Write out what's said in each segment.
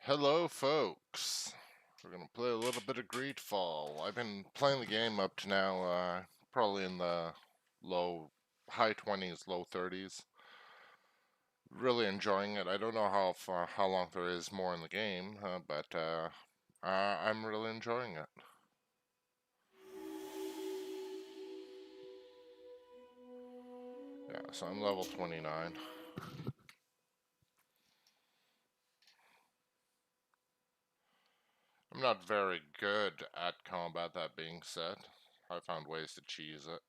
Hello, folks. We're gonna play a little bit of Greedfall. I've been playing the game up to now, probably in the high 20s, low 30s. Really enjoying it. I don't know how long there is more in the game, but I'm really enjoying it. Yeah, so I'm level 29. I'm not very good at combat, that being said. I found ways to cheese it.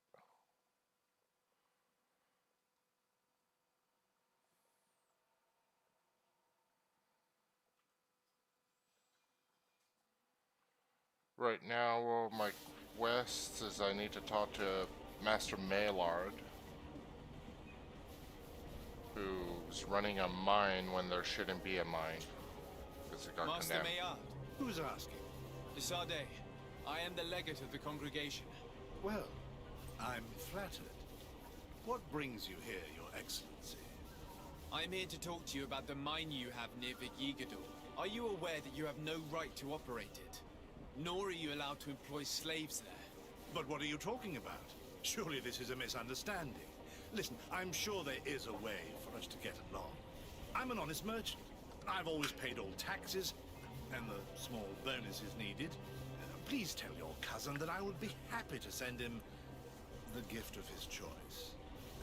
Right now, my quest is I need to talk to Master Maillard, who's running a mine when there shouldn't be a mine, because it got Master condemned. Maillard, Who's asking? Desade, I am the legate of the congregation. Well, I'm flattered. What brings you here, Your Excellency? I am here to talk to you about the mine you have near Vigigador. Are you aware that you have no right to operate it? Nor are you allowed to employ slaves there. But what are you talking about? Surely this is a misunderstanding. Listen, I'm sure there is a way for us to get along. I'm an honest merchant. I've always paid all taxes, and the small bonuses needed. Please tell your cousin that I would be happy to send him the gift of his choice.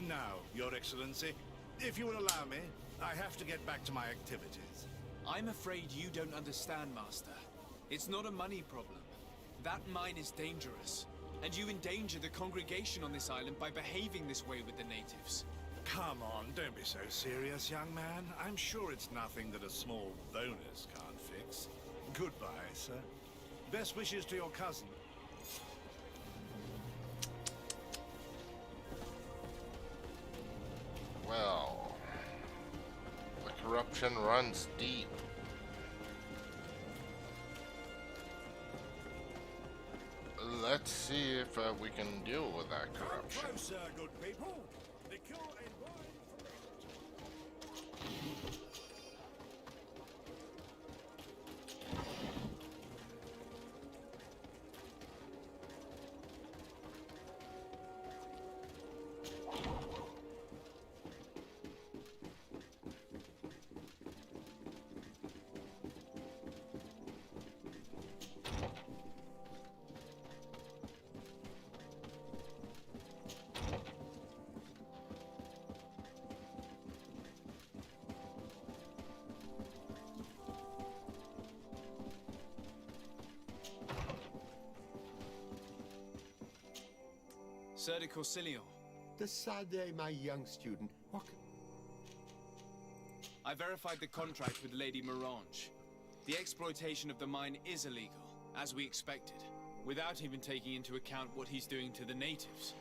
Now, Your Excellency, if you will allow me, I have to get back to my activities. I'm afraid you don't understand, Master. It's not a money problem. That mine is dangerous, and you endanger the congregation on this island by behaving this way with the natives. Come on, don't be so serious, young man. I'm sure it's nothing that a small bonus can't fix. Goodbye, sir. Best wishes to your cousin. Well, the corruption runs deep. Let's see if we can deal with that corruption. Come closer, good people. Liqueur and wine Sir de Corsilion, Desade, my young student. What? I verified the contract with Lady Morange. The exploitation of the mine is illegal, as we expected, without even taking into account what he's doing to the natives.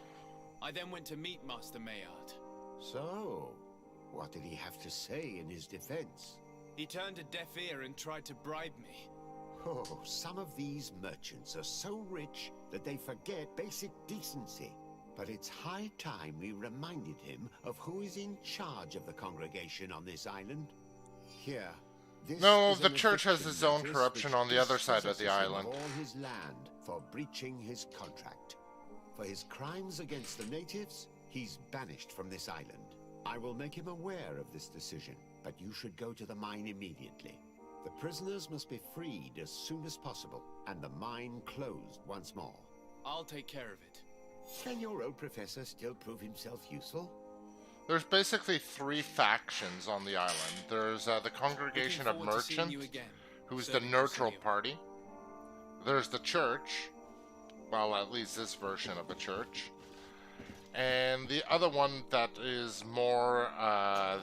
I then went to meet Master Maillard. So, what did he have to say in his defense? He turned a deaf ear and tried to bribe me. Oh, some of these merchants are so rich that they forget basic decency. But it's high time we reminded him of who is in charge of the congregation on this island. Here, this No, is the an church has eviction its own notice corruption which on the other side of dispossesses the him island. of all his land for breaching his contract. For his crimes against the natives, he's banished from this island. I will make him aware of this decision, but you should go to the mine immediately. The prisoners must be freed as soon as possible, and the mine closed once more. I'll take care of it. Can your old professor still prove himself useful? There's basically three factions on the island. There's the Congregation of Looking forward to seeing Merchants, you again, who's Sir the de neutral Corsilion. party. There's the church, well, at least this version of the church. And the other one that is more I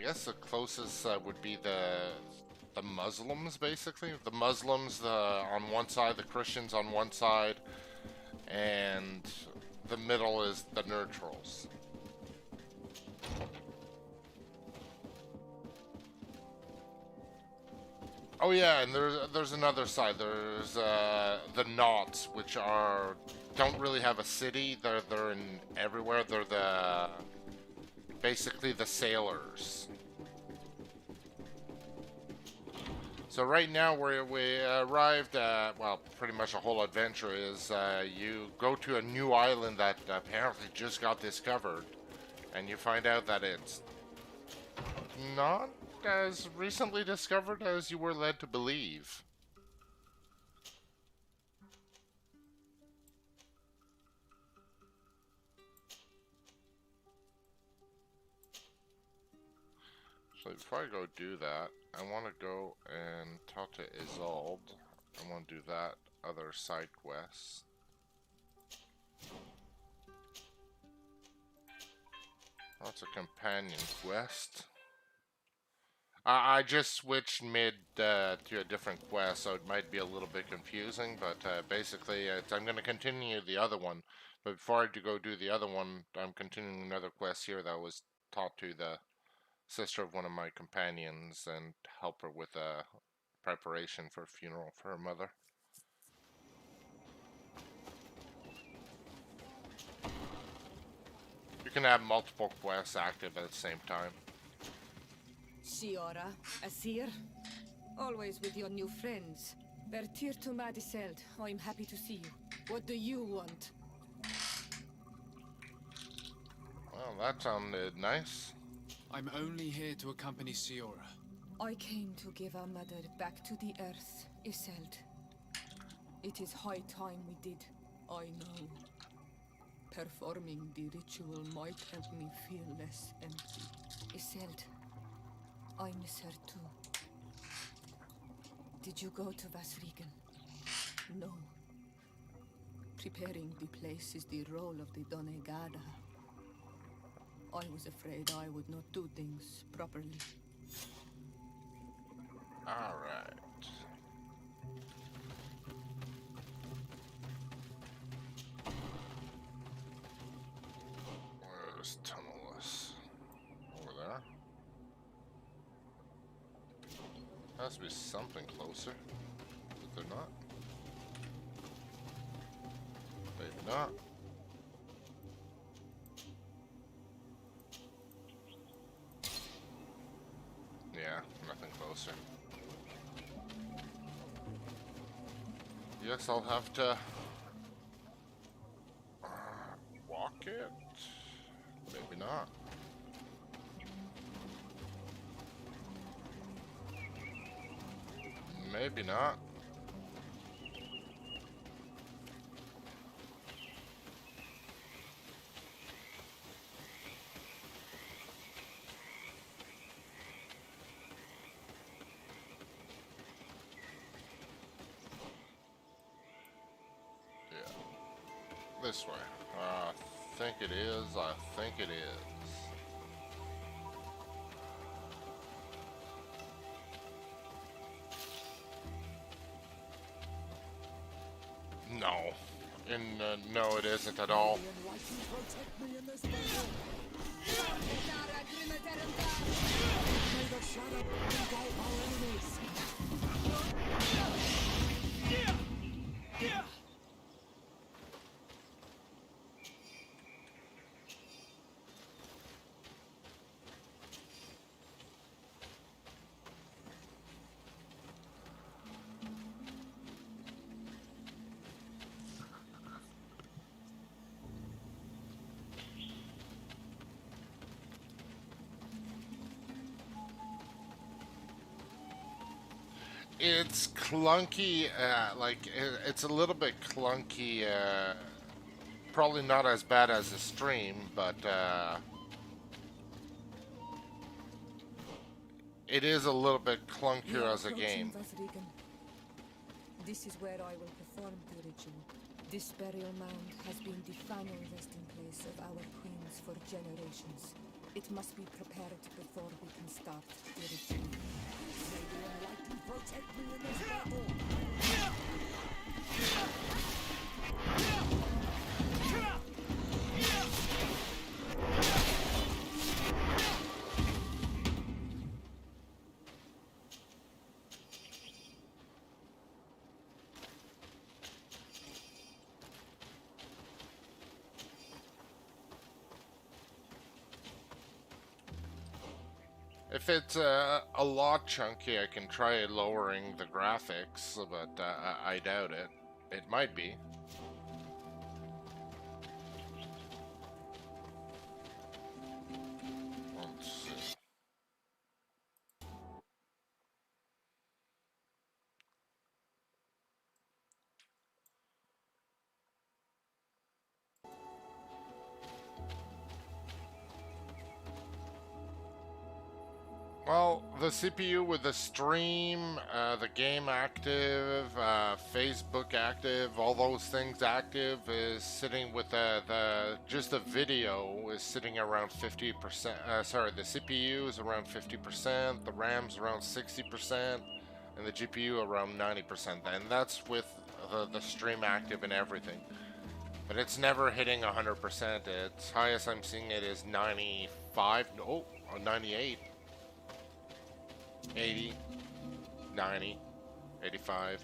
guess the closest would be the Muslims, basically. The Muslims on one side, the Christians on one side, and the middle is the neutrals. Oh yeah, and there's another side. There's the Naughts, which don't really have a city. They're in everywhere. They're basically the sailors. So right now where we arrived at, well, pretty much the whole adventure is you go to a new island that apparently just got discovered, and you find out that it's not as recently discovered as you were led to believe. So before I go do that, I want to go and talk to Isolde. I want to do that other side quest. That's a companion quest. I just switched mid to a different quest, so it might be a little bit confusing, but basically I'm going to continue the other one. But before I go do the other one, I'm continuing another quest here that was taught to the sister of one of my companions and help her with a preparation for a funeral for her mother. You can have multiple quests active at the same time. Shiora, Asir, always with your new friends. Bertir to Madiseld, I'm happy to see you. What do you want? Well, that sounded nice. I'm only here to accompany Siora. I came to give our mother back to the earth, Iseld. It is high time we did, I know. Performing the ritual might help me feel less empty. Iseld, I miss her too. Did you go to Vasrigan? No. Preparing the place is the role of the Donegada. I was afraid I would not do things properly. Alright. Where's Tunnelless? Over there? Has to be something closer. Is there not? Maybe not. Yeah, nothing closer. Yes, I'll have to walk it. Maybe not. Maybe not. This way. I think it is. I think it is. No. And no, it isn't at all. It's clunky, it's a little bit clunky, probably not as bad as the stream, but it is a little bit clunkier as a game. This is where I will perform the ritual. This burial mound has been the final resting place of our queens for generations. It must be prepared before we can start the ritual. May the Enlightened protect me in this battle! If it's a lot chunky, I can try lowering the graphics, but I doubt it. It might be. Let's see. Well, the CPU with the stream, the game active, Facebook active, all those things active is sitting with the just the video is sitting around 50%. Sorry, the CPU is around 50%, the RAM's around 60%, and the GPU around 90%. And that's with the stream active and everything. But it's never hitting 100%. Its highest I'm seeing it is 95, oh, 98. 80, 90, 85.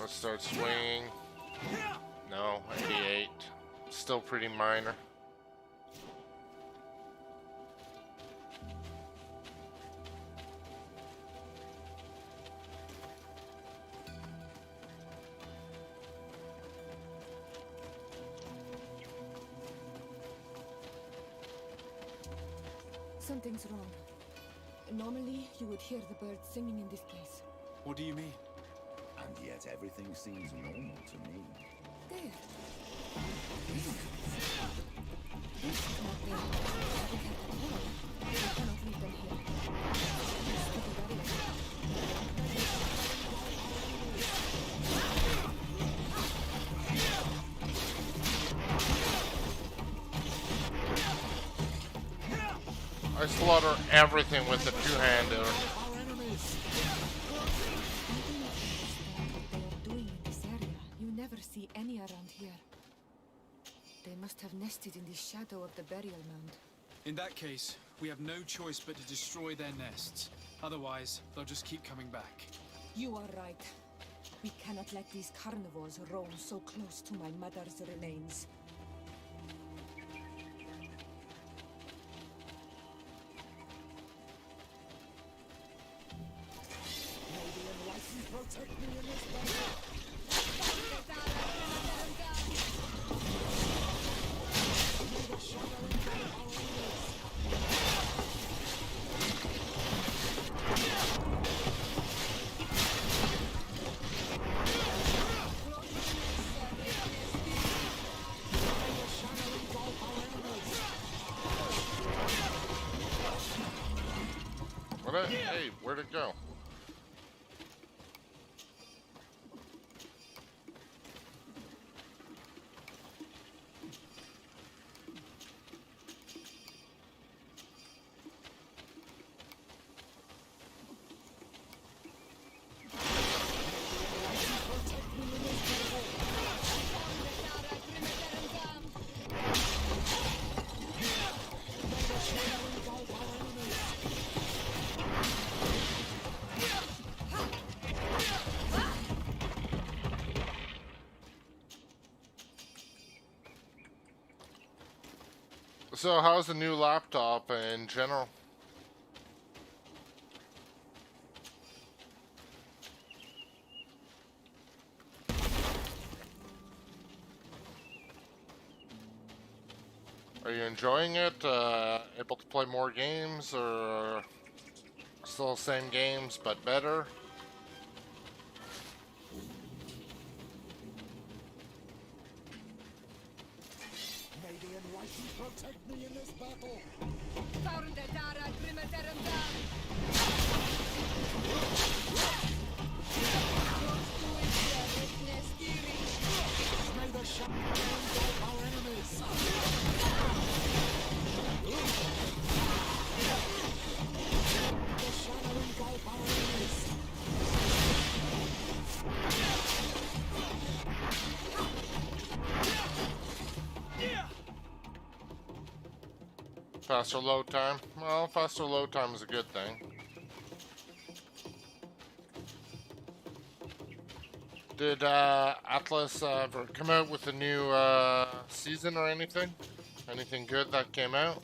Let's start swinging. No, 88. Still pretty minor. Something's wrong. Normally, you would hear the birds singing in this place. What do you mean? And yet everything seems normal to me. There. This is not there. We have to go. We cannot leave them here. It's to the barrier. I slaughter everything with the two-hander. They are doing in this area. You never see any around here. They must have nested in the shadow of the burial mound. In that case, we have no choice but to destroy their nests. Otherwise, they'll just keep coming back. You are right. We cannot let these carnivores roam so close to my mother's remains. Protect me in this battle. Hey, where'd it go? So how's the new laptop in general? Are you enjoying it? Able to play more games, or still the same games but better? May the enlightened protect me in this battle. May the shadow engulf our enemies. The shadow engulf our enemies. Faster load time? Well, faster load time is a good thing. Did Atlas ever come out with a new season or anything? Anything good that came out?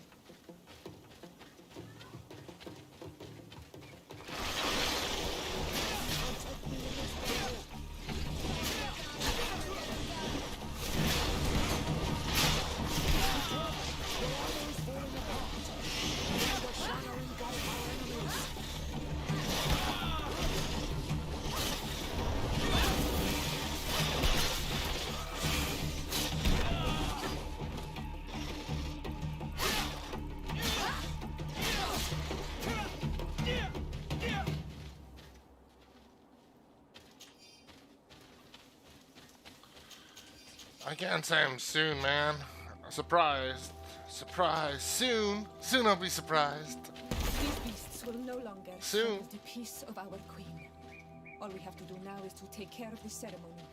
I can't say I'm soon, man. Surprised. Surprised. Soon. Soon I'll be surprised. These beasts will no longer Soon. serve the peace of our queen. All we have to do now is to take care of the ceremony.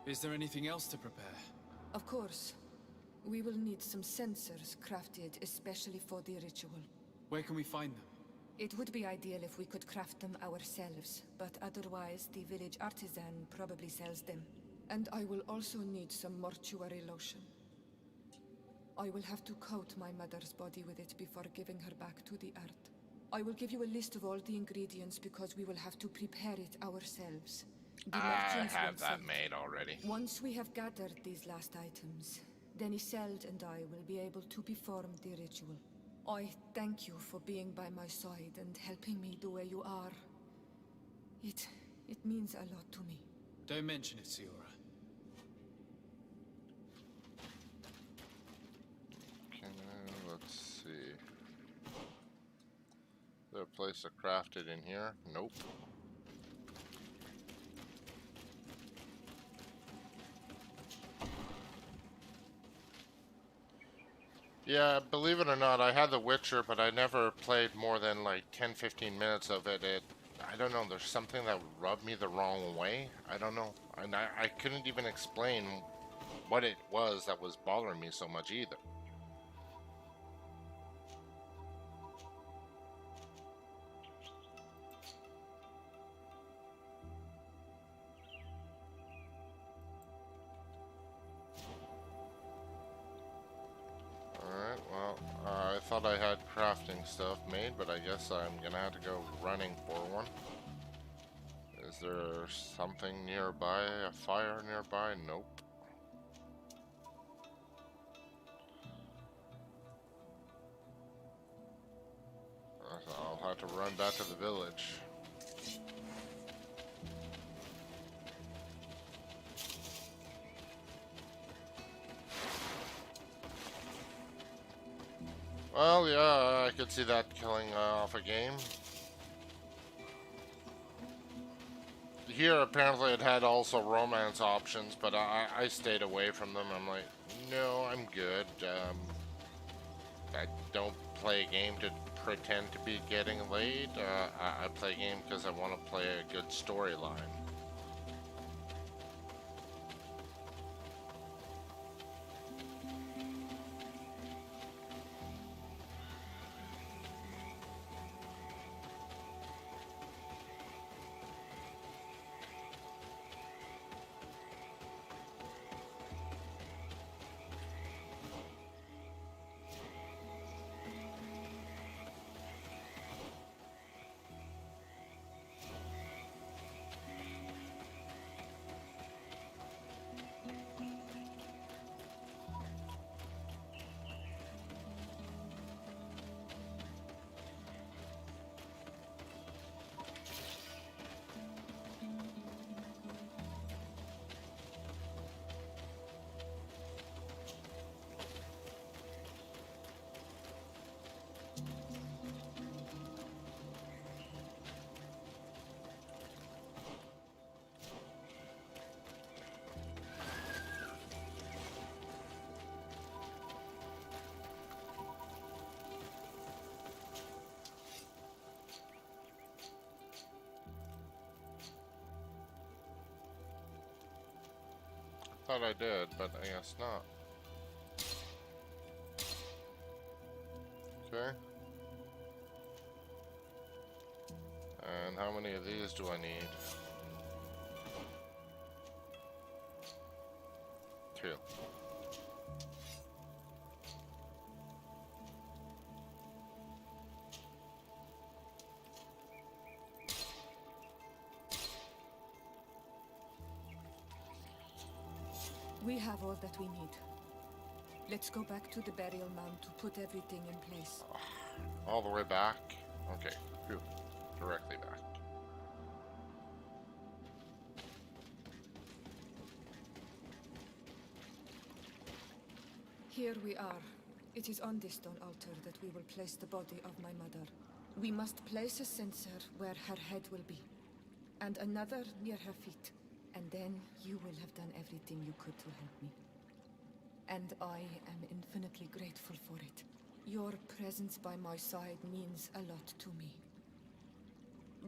Is there anything else to prepare? Of course. We will need some sensors crafted especially for the ritual. Where can we find them? It would be ideal if we could craft them ourselves, but otherwise the village artisan probably sells them. And I will also need some mortuary lotion. I will have to coat my mother's body with it before giving her back to the earth. I will give you a list of all the ingredients because we will have to prepare it ourselves. The I merchants have won't sell that it. made already. Once we have gathered these last items, then Isolde and I will be able to perform the ritual. I thank you for being by my side and helping me the way you are. It means a lot to me. Don't mention it, Siora. Let's see. Is there a place to craft it in here? Nope. Yeah, believe it or not, I had The Witcher, but I never played more than like 10-15 minutes of it. I don't know, there's something that rubbed me the wrong way. I don't know. And I couldn't even explain what it was that was bothering me so much either. Alright, well, I thought I had crafting stuff made, but I guess I'm gonna have to go running for one. Is there something nearby? A fire nearby? Nope. I'll have to run back to the village. Well, yeah, I could see that killing off a game. Here, apparently, it had also romance options, but I stayed away from them. I'm like, no, I'm good. I don't play a game to pretend to be getting laid. I play a game because I want to play a good storyline. thought I did, but I guess not. Okay. And how many of these do I need? 2. We have all that we need. Let's go back to the burial mound to put everything in place. All the way back? Okay, phew. Directly back. Here we are. It is on this stone altar that we will place the body of my mother. We must place a censer where her head will be, and another near her feet. And then you will have done everything you could to help me. And I am infinitely grateful for it. Your presence by my side means a lot to me.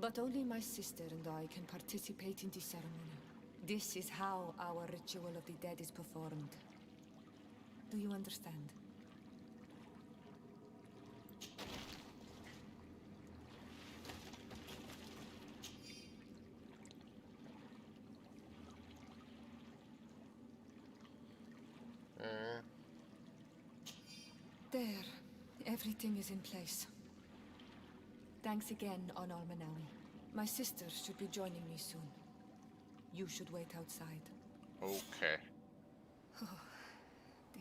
But only my sister and I can participate in the ceremony. This is how our ritual of the dead is performed. Do you understand? There. Everything is in place. Thanks again, Onal Manawi. My sister should be joining me soon. You should wait outside. Okay.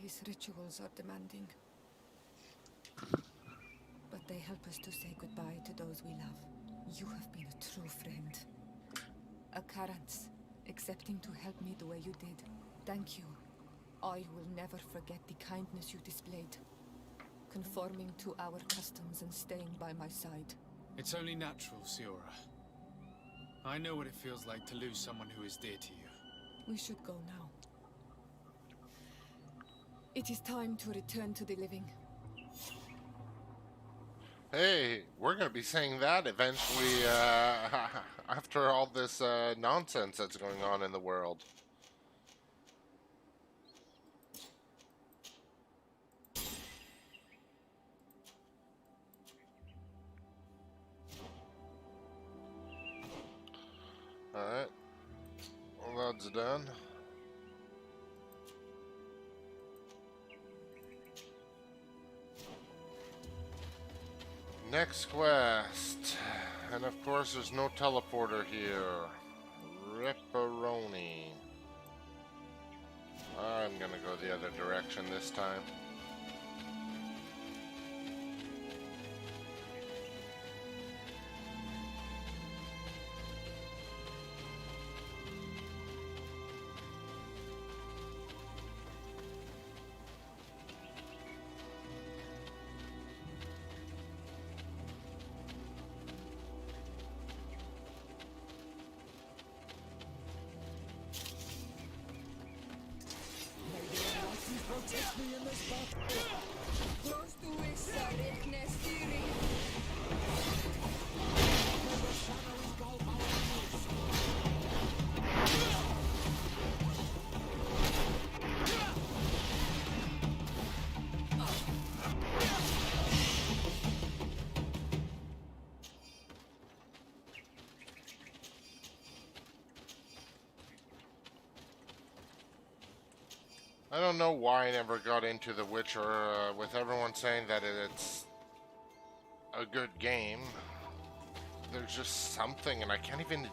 These rituals are demanding. But they help us to say goodbye to those we love. You have been a true friend. A Karans, accepting to help me the way you did. Thank you. I will never forget the kindness you displayed. Conforming to our customs and staying by my side. It's only natural, Siora. I know what it feels like to lose someone who is dear to you. We should go now. It is time to return to the living. Hey, we're gonna be saying that eventually, after all this, nonsense that's going on in the world. Alright. Well, that's done. Next quest. And of course, there's no teleporter here. Ripperoni. I'm gonna go the other direction this time. Protect me in this battle. Close to Isarek Nestiri. I don't know why I never got into The Witcher, with everyone saying that it's a good game. There's just something, and I can't even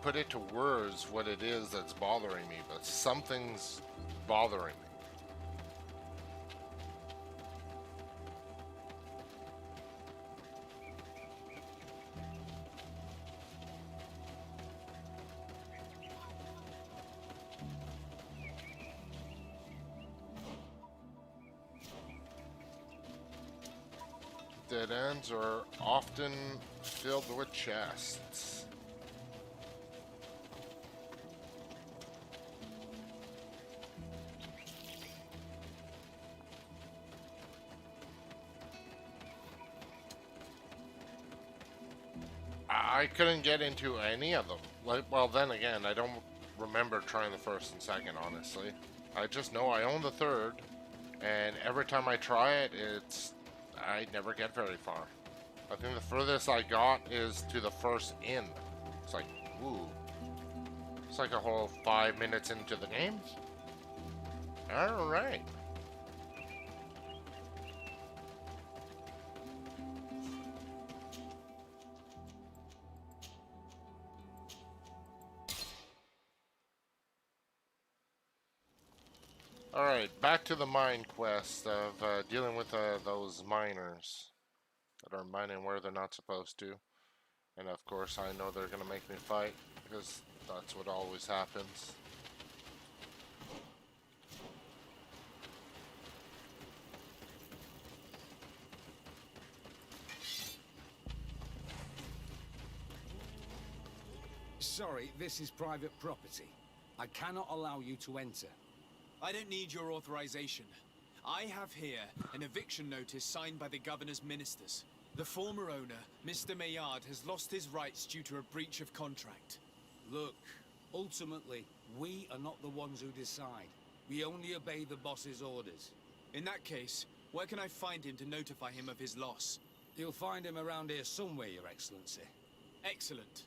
put it to words what it is that's bothering me, but something's bothering me. Dead ends are often filled with chests. I couldn't get into any of them. Like, well, then again, I don't remember trying the first and second, honestly. I just know I own the third, and every time I try it, I never get very far. I think the furthest I got is to the first inn. It's like, ooh. It's like a whole 5 minutes into the game. Alright. Alright, back to the mine quest of dealing with those miners that are mining where they're not supposed to. And of course I know they're gonna make me fight, because that's what always happens. Sorry, this is private property. I cannot allow you to enter. I don't need your authorization. I have here an eviction notice signed by the governor's ministers. The former owner, Mr. Maillard, has lost his rights due to a breach of contract. Look, ultimately, we are not the ones who decide. We only obey the boss's orders. In that case, where can I find him to notify him of his loss? You'll find him around here somewhere, Your Excellency. Excellent.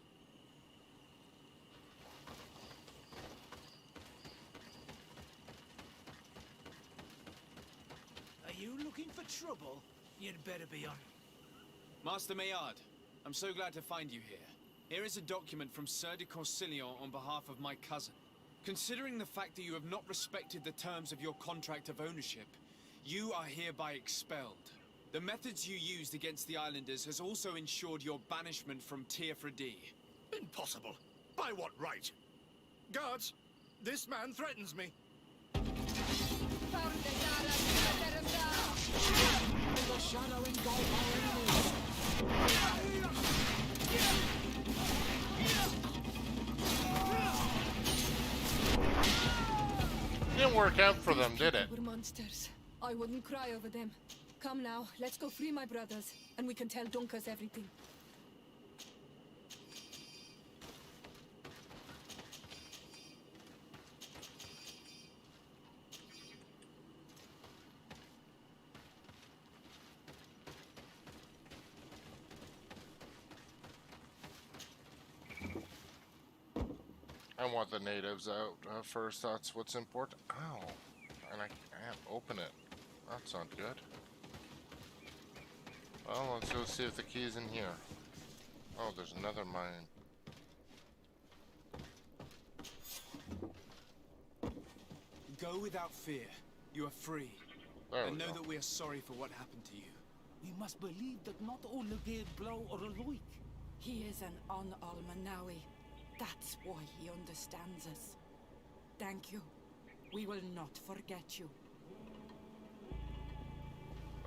Are you looking for trouble? You'd better be on. Master Maillard, I'm so glad to find you here. Here is a document from Sir de Corsillon on behalf of my cousin. Considering the fact that you have not respected the terms of your contract of ownership, you are hereby expelled. The methods you used against the islanders has also ensured your banishment from Teofredi. Impossible. By what right? Guards, this man threatens me. The shadow engulf our enemies. Didn't work out for them, did it? We're monsters. I wouldn't cry over them. Come now, let's go free my brothers, and we can tell Dunkas everything. I want the natives out first. That's what's important. Ow. And I can't open it. That's not good. Well, let's go see if the key's in here. Oh, there's another mine. Go without fear. You are free. There we And know go. that we are sorry for what happened to you. We must believe that not all Legate blow or alike. He is an Almanawi. That's why he understands us. Thank you. We will not forget you.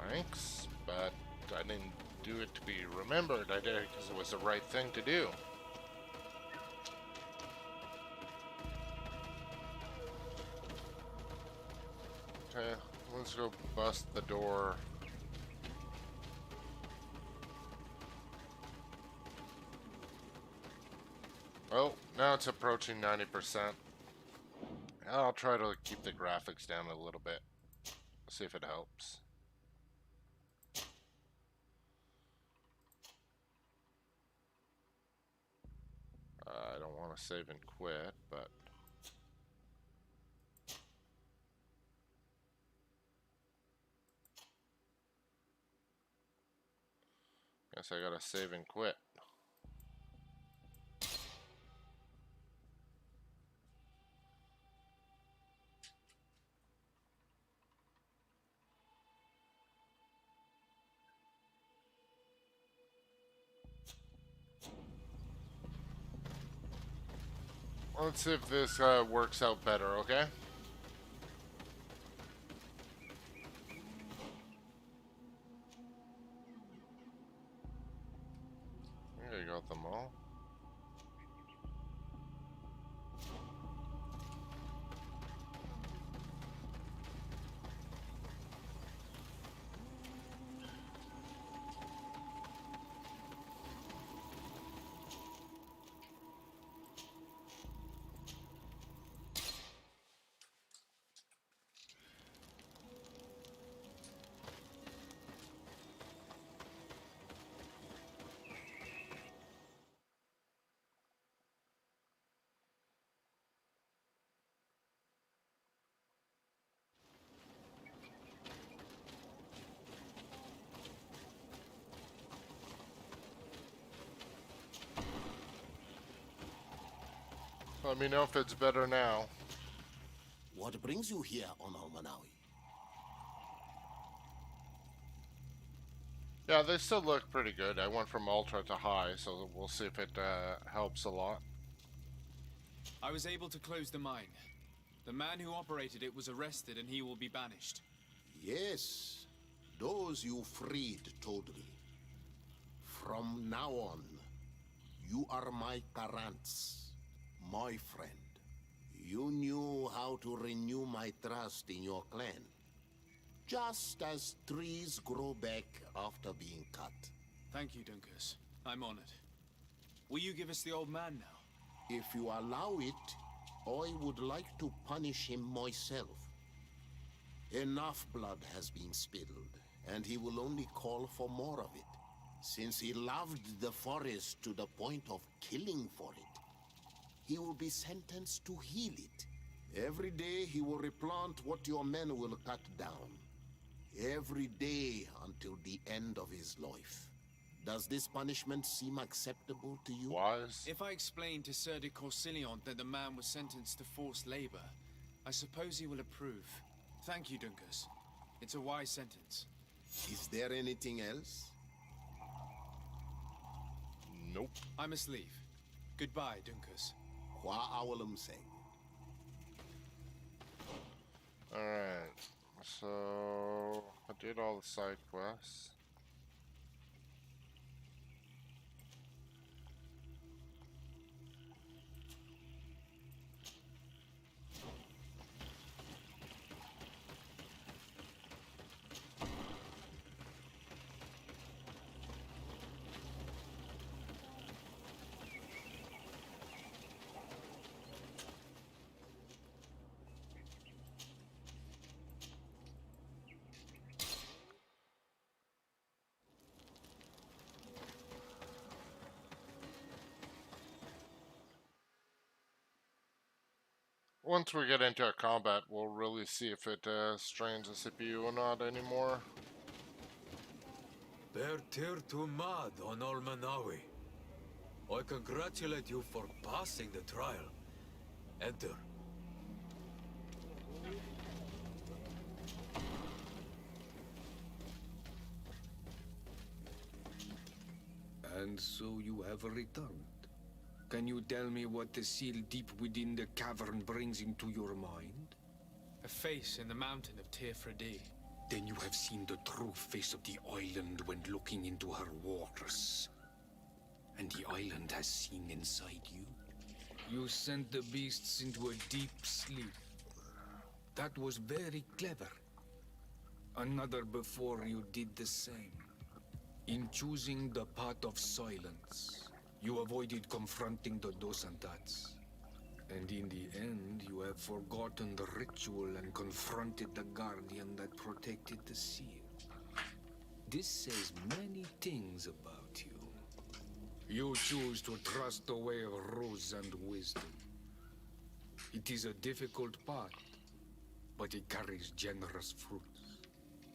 Thanks, but I didn't do it to be remembered. I did it because it was the right thing to do. Okay, let's go bust the door. Oh, now it's approaching 90%. I'll try to keep the graphics down a little bit. See if it helps. I don't want to save and quit, but... guess I gotta save and quit. Let's see if this works out better, okay? I think I got them all. Let me know if it's better now. What brings you here on Almanawi? Yeah, they still look pretty good. I went from ultra to high, so we'll see if it helps a lot. I was able to close the mine. The man who operated it was arrested and he will be banished. Yes, those you freed told me. From now on, you are my Tarants, my friend. You knew how to renew my trust in your clan. Just as trees grow back after being cut. Thank you, Dunkus. I'm honored. Will you give us the old man now? If you allow it, I would like to punish him myself. Enough blood has been spilled, and he will only call for more of it. Since he loved the forest to the point of killing for it, he will be sentenced to heal it. Every day he will replant what your men will cut down. Every day until the end of his life. Does this punishment seem acceptable to you? Wise? If I explain to Sir de Corsilion that the man was sentenced to forced labor, I suppose he will approve. Thank you, Dunkus. It's a wise sentence. Is there anything else? Nope. I must leave. Goodbye, Dunkus. Qua awalum say. Alright. So I did all the side quests. Once we get into a combat, we'll really see if it strains the CPU or not anymore. Bertir to Mad on Almanawi. I congratulate you for passing the trial. Enter. And so you have returned. Can you tell me what the seal deep within the cavern brings into your mind? A face in the mountain of Tirfredi. Then you have seen the true face of the island when looking into her waters. And the island has seen inside you. You sent the beasts into a deep sleep. That was very clever. Another before you did the same. In choosing the path of silence, you avoided confronting the Dosantats. And in the end, you have forgotten the ritual and confronted the guardian that protected the seal. This says many things about you. You choose to trust the way of rules and wisdom. It is a difficult path, but it carries generous fruits.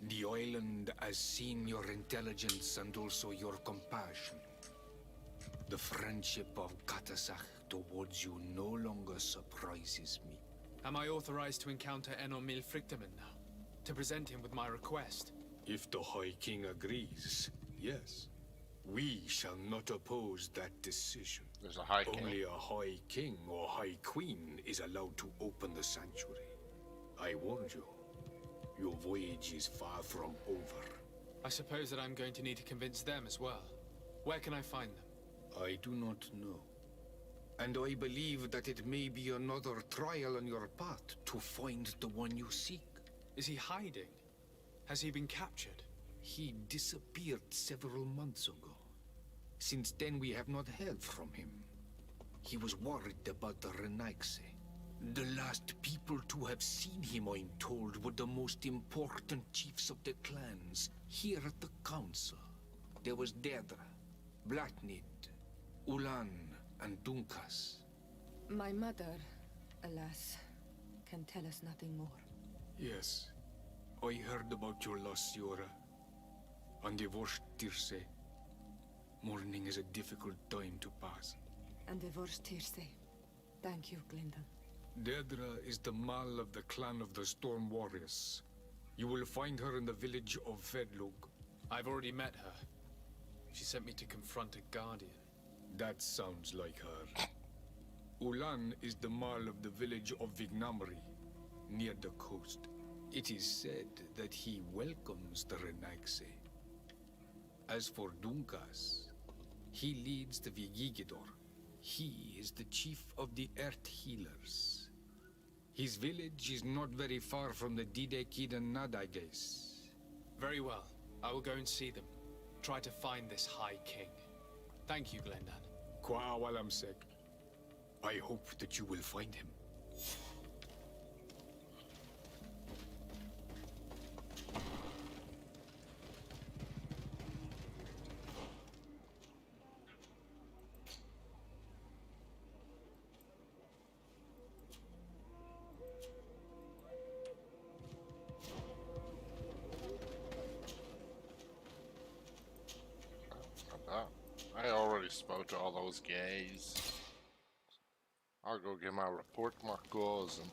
The island has seen your intelligence and also your compassion. The friendship of Katasach towards you no longer surprises me. Am I authorized to encounter Enomil Frichtemann now? To present him with my request? If the High King agrees, yes. We shall not oppose that decision. There's a High King. Only a High King or High Queen is allowed to open the sanctuary. I warned you. Your voyage is far from over. I suppose that I'm going to need to convince them as well. Where can I find them? I do not know. And I believe that it may be another trial on your path to find the one you seek. Is he hiding? Has he been captured? He disappeared several months ago. Since then we have not heard from him. He was worried about the Renaigse. The last people to have seen him, I'm told, were the most important chiefs of the clans here at the council. There was Deirdre, Blatnid, Ulan, and Dunkas. My mother, alas, can tell us nothing more. Yes, I heard about your loss, Siora. And the Vorst Tirse. Mourning is a difficult time to pass. And the Vorst Tirse. Thank you, Glyndon. Deirdre is the Mal of the clan of the Storm Warriors. You will find her in the village of Fedlug. I've already met her. She sent me to confront a guardian. That sounds like her. Ulan is the Mal of the village of Vignamri, near the coast. It is said that he welcomes the Renaigse. As for Dunkas, he leads the Vigigidor. He is the chief of the Earth Healers. His village is not very far from the Didekidan Nadages. Very well. I will go and see them. Try to find this High King. Thank you, Glendan. Kwa Walamsek. I hope that you will find him. I already spoke to all those gays. I'll go get my report markers and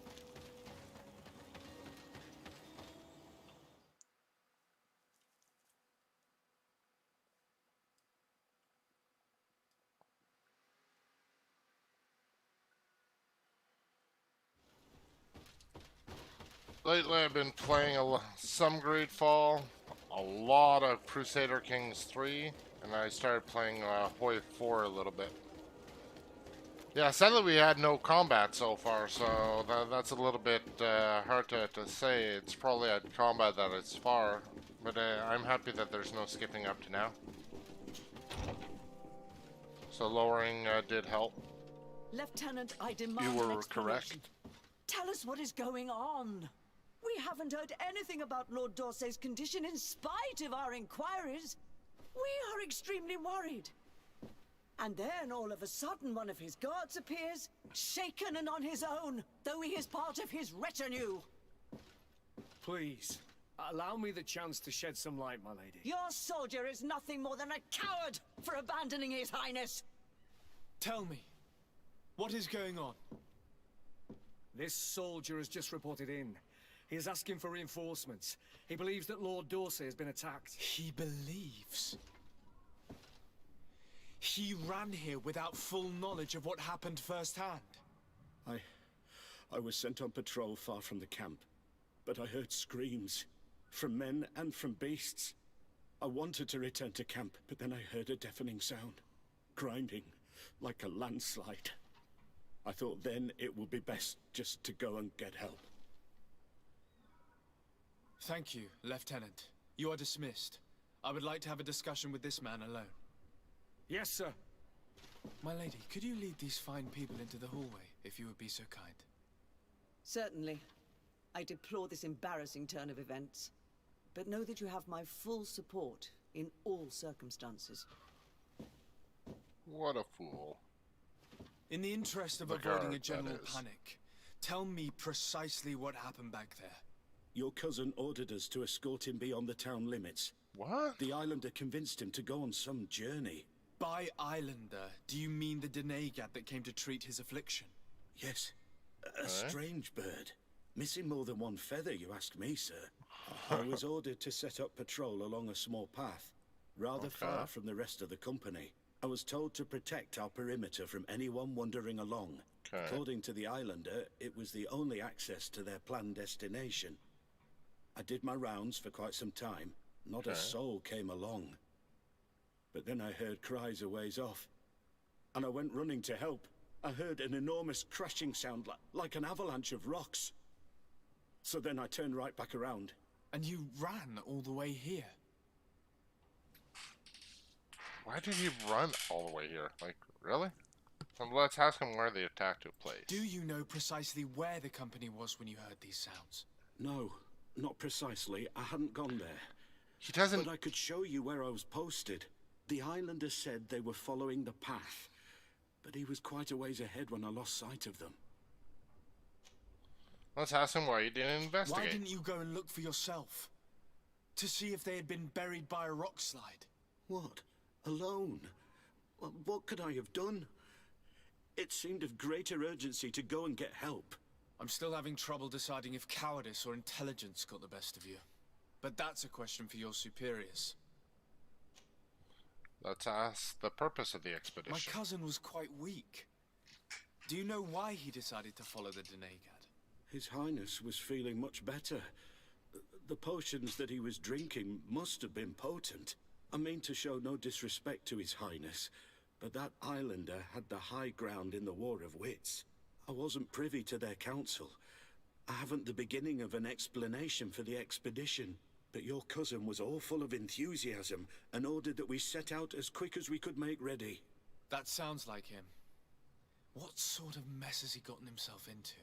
lately I've been playing some Greedfall, a lot of Crusader Kings 3, and I started playing Hoi 4 a little bit. Yeah, sadly we had no combat so far, so that's a little bit hard to say. It's probably at combat that it's far, but I'm happy that there's no skipping up to now. So lowering did help. Lieutenant, I demand You an were explanation. correct. Tell us what is going on. We haven't heard anything about Lord Dorsey's condition in spite of our inquiries. We are extremely worried. And then all of a sudden one of his guards appears, shaken and on his own, though he is part of his retinue. Please, allow me the chance to shed some light, my lady. Your soldier is nothing more than a coward for abandoning his highness. Tell me, what is going on? This soldier has just reported in. He is asking for reinforcements. He believes that Lord Dorsey has been attacked. He believes? He ran here without full knowledge of what happened firsthand. I was sent on patrol far from the camp, but I heard screams from men and from beasts. I wanted to return to camp, but then I heard a deafening sound, grinding like a landslide. I thought then it would be best just to go and get help. Thank you, Lieutenant. You are dismissed. I would like to have a discussion with this man alone. Yes, sir. My lady, could you lead these fine people into the hallway, if you would be so kind? Certainly. I deplore this embarrassing turn of events. But know that you have my full support in all circumstances. What a fool. In the interest of avoiding a general panic, tell me precisely what happened back there. Your cousin ordered us to escort him beyond the town limits. What? The Islander convinced him to go on some journey. By Islander, do you mean the Denegat that came to treat his affliction? Yes. A strange bird. Missing more than one feather, you ask me, sir. I was ordered to set up patrol along a small path, rather far from the rest of the company. I was told to protect our perimeter from anyone wandering along. According to the Islander, it was the only access to their planned destination. I did my rounds for quite some time. Not a soul came along. But then I heard cries a ways off, and I went running to help. I heard an enormous crashing sound like an avalanche of rocks. So then I turned right back around. And you ran all the way here? Why did he run all the way here? Like, really? Well, let's ask him where the attack took place. Do you know precisely where the company was when you heard these sounds? No, not precisely. I hadn't gone there. He doesn't... But I could show you where I was posted. The Islanders said they were following the path, but he was quite a ways ahead when I lost sight of them. Let's ask him why he didn't investigate. Why didn't you go and look for yourself? To see if they had been buried by a rock slide? What? Alone? What could I have done? It seemed of greater urgency to go and get help. I'm still having trouble deciding if cowardice or intelligence got the best of you. But that's a question for your superiors. Let's ask the purpose of the My expedition. cousin was quite weak. Do you know why he decided to follow the Denegad? His Highness was feeling much better. The potions that he was drinking must have been potent. I mean to show no disrespect to His Highness, but that islander had the high ground in the War of Wits. I wasn't privy to their counsel. I haven't the beginning of an explanation for the expedition, but your cousin was all full of enthusiasm and ordered that we set out as quick as we could make ready. That sounds like him. What sort of mess has he gotten himself into?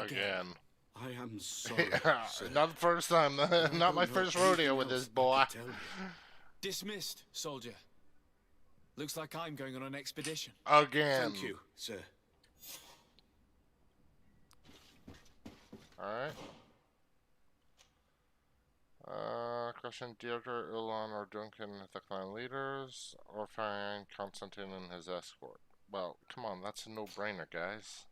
Again. I am sorry. Not the first time. Not my first rodeo with this boy. Dismissed, soldier. Looks like I'm going on an expedition. Again. Thank you, sir. Alright. Question Deirdre, Ulan, or Duncan, the clan leaders, or find Constantine and his escort. Well, come on, that's a no-brainer, guys.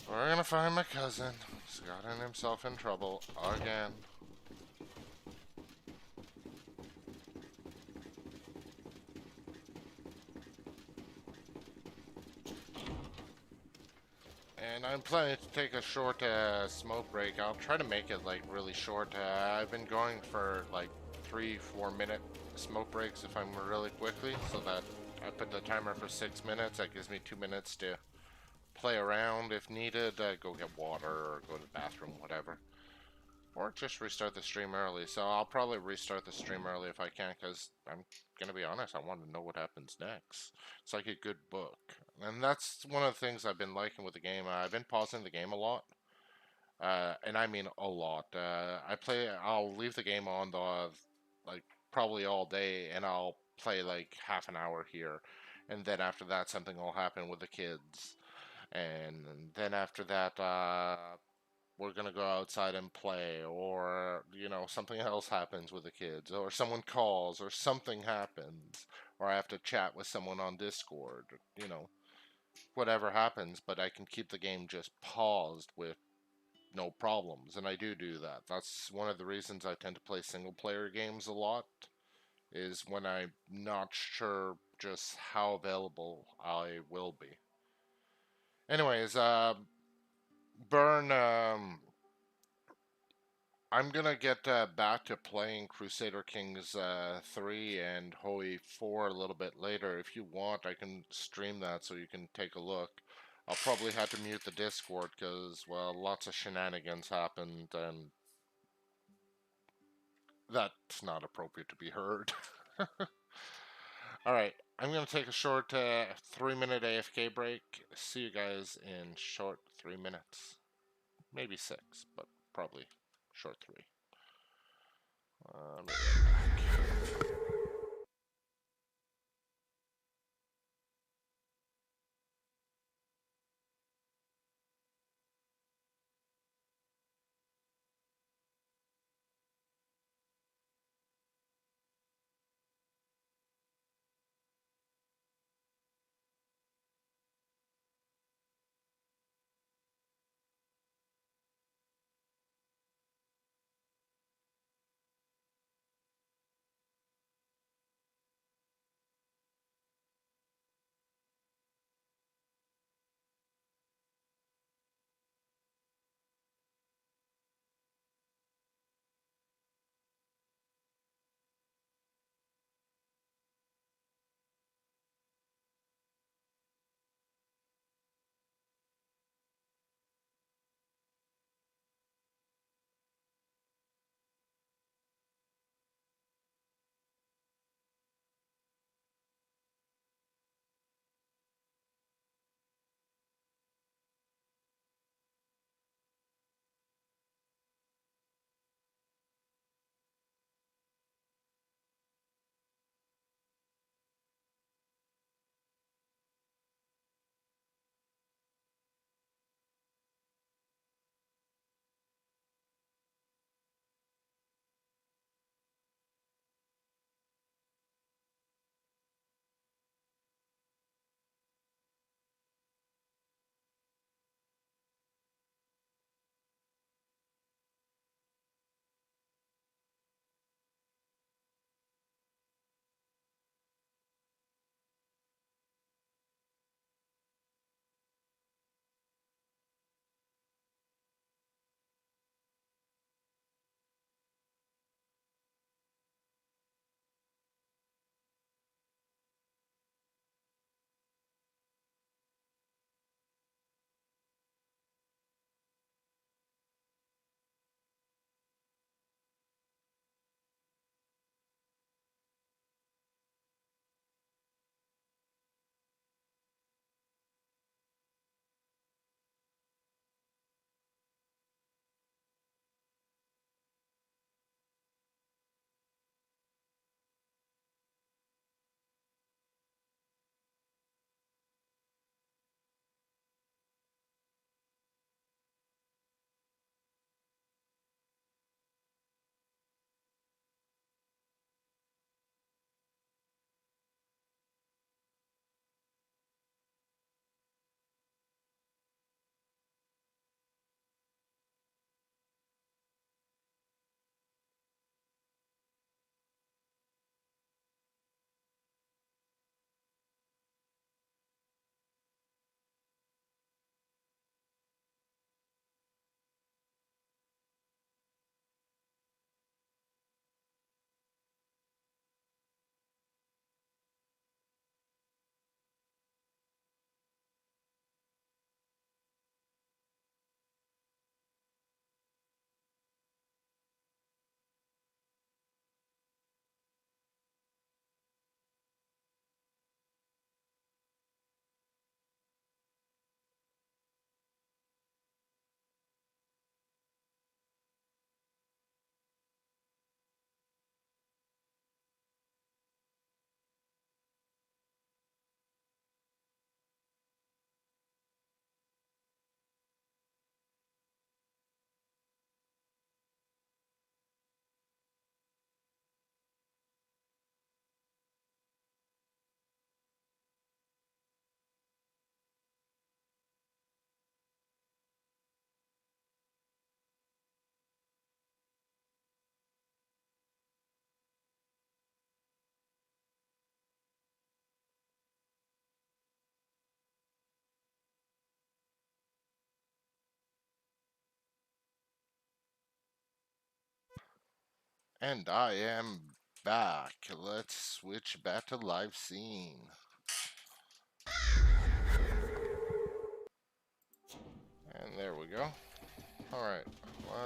We're gonna find my cousin. He's gotten himself in trouble again. And I'm planning to take a short smoke break. I'll try to make it like really short. I've been going for like 3-4 minute smoke breaks if I'm really quickly, so that I put the timer for 6 minutes. That gives me 2 minutes to play around if needed, go get water or go to the bathroom, whatever. Or just restart the stream early. So I'll probably restart the stream early if I can, because I'm gonna be honest, I want to know what happens next. It's like a good book. And that's one of the things I've been liking with the game. I've been pausing the game a lot. And I mean a lot. I'll leave the game on like probably all day, and I'll play like half an hour here. And then after that, something will happen with the kids. And then after that, we're gonna go outside and play, or you know, something else happens with the kids, or someone calls, or something happens, or I have to chat with someone on Discord, you know, whatever happens. But I can keep the game just paused with no problems, and I do that. That's one of the reasons I tend to play single player games a lot, is when I'm not sure just how available I will be. Anyways, Burn, I'm gonna get back to playing Crusader Kings 3 and Hoy 4 a little bit later. If you want, I can stream that so you can take a look. I'll probably have to mute the Discord because, well, lots of shenanigans happened and that's not appropriate to be heard. Alright, I'm gonna take a short 3-minute AFK break. See you guys in short 3 minutes. Maybe 6, but probably short 3. I'll be right back. And I am back. Let's switch back to live scene. And there we go. Alright,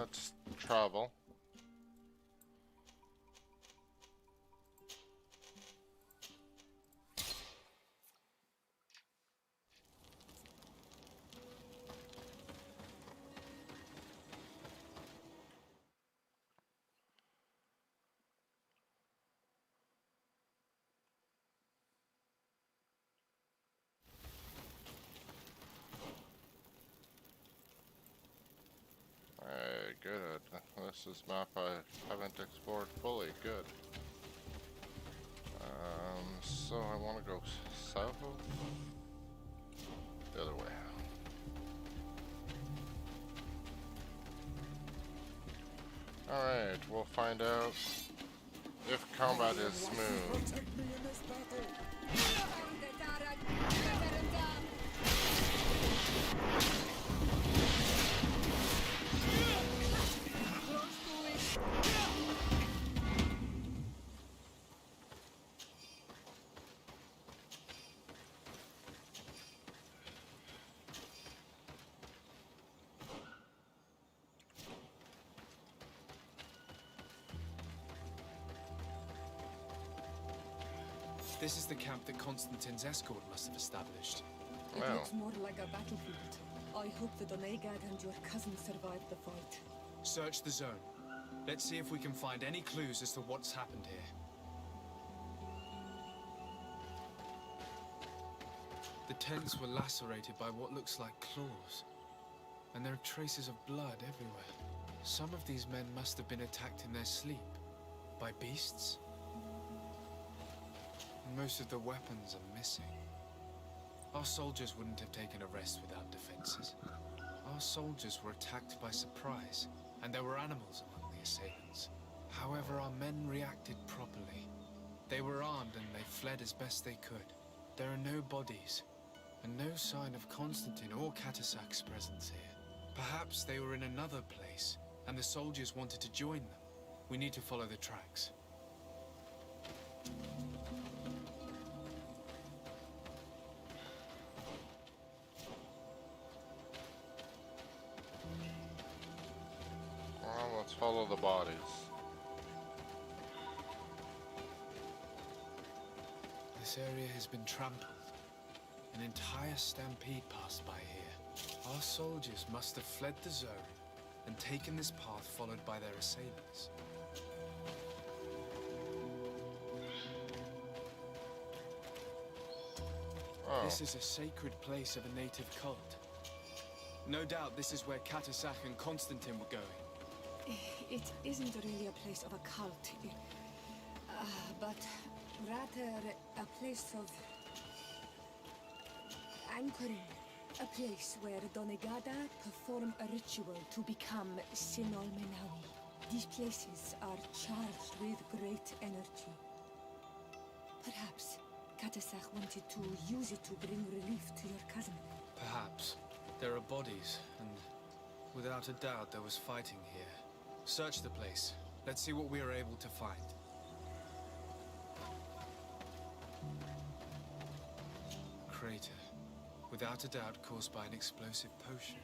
let's travel. Alright, good. This is map I haven't explored fully. Good. So I want to go south of the other way. Alright, we'll find out if combat is smooth. This is the camp that Constantine's escort must have established. It looks more like a battlefield. I hope the Donegad and your cousin survived the fight. Search the zone. Let's see if we can find any clues as to what's happened here. The tents were lacerated by what looks like claws. And there are traces of blood everywhere. Some of these men must have been attacked in their sleep. By beasts? Most of the weapons are missing. Our soldiers wouldn't have taken a rest without defenses. Our soldiers were attacked by surprise, and there were animals among the assailants. However, our men reacted properly. They were armed and they fled as best they could. There are no bodies, and no sign of Constantine or Katasak's presence here. Perhaps they were in another place, and the soldiers wanted to join them. We need to follow the tracks. Well, let's follow the bodies. This area has been trampled. An entire stampede passed by here. Our soldiers must have fled the zone and taken this path followed by their assailants. Oh. This is a sacred place of a native cult. No doubt this is where Katasak and Constantine were going. It isn't really a place of a cult, but rather a place of anchoring. A place where Donegada perform a ritual to become Sinol Menawi. These places are charged with great energy. Perhaps Katasak wanted to use it to bring relief to your cousin. Perhaps. There are bodies, and without a doubt there was fighting here. Search the place. Let's see what we are able to find. Crater. Without a doubt caused by an explosive potion.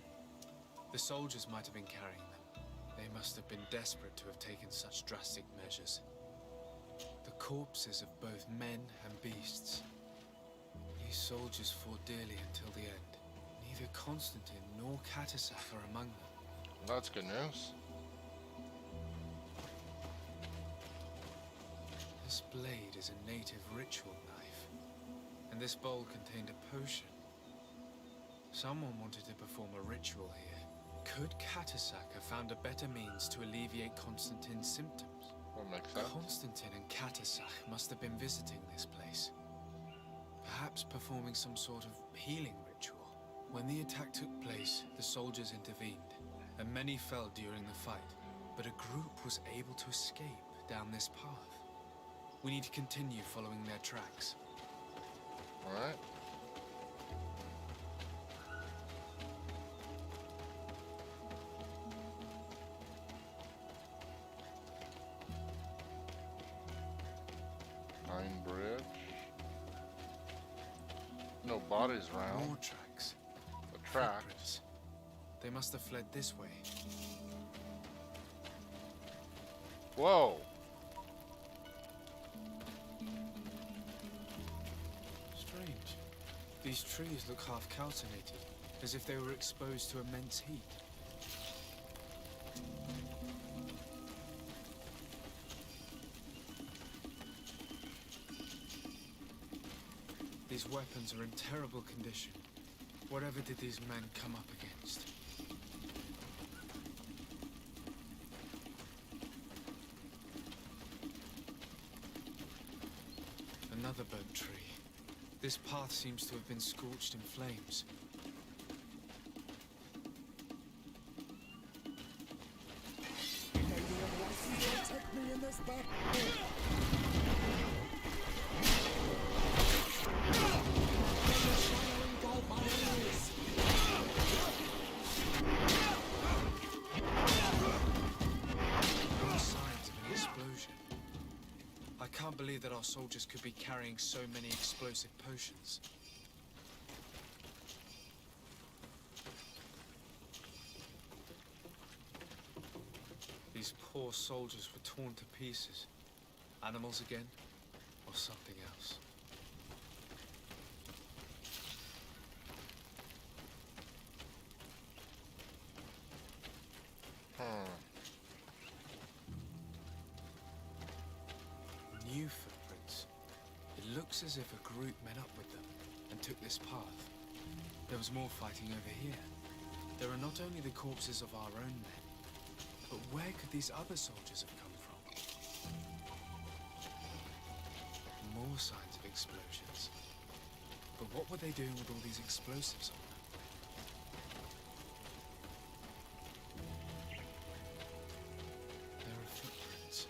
The soldiers might have been carrying them. They must have been desperate to have taken such drastic measures. The corpses of both men and beasts. These soldiers fought dearly until the end. Neither Constantine nor Katasak are among them. That's good news. This blade is a native ritual knife, and this bowl contained a potion. Someone wanted to perform a ritual here. Could Katasak have found a better means to alleviate Constantine's symptoms? That makes sense. Constantine and Katasak must have been visiting this place. Perhaps performing some sort of healing ritual. When the attack took place, the soldiers intervened, and many fell during the fight. But a group was able to escape down this path. We need to continue following their tracks. Alright. mine bridge. No bodies around. More tracks. The tracks. Footprints. They must have fled this way. Whoa! Strange. These trees look half calcinated, as if they were exposed to immense heat. These weapons are in terrible condition. Whatever did these men come up against? Another burnt tree. This path seems to have been scorched in flames. Protect me in this battle. No signs of an explosion. I can't believe that our soldiers could be carrying so many explosive potions. These poor soldiers were torn to pieces. Animals again, or something else. New footprints. It looks as if a group met up with them and took this path. There was more fighting over here. There are not only the corpses of our own men, but where could these other soldiers have come from? More signs of explosions. But what were they doing with all these explosives on them? There are footprints.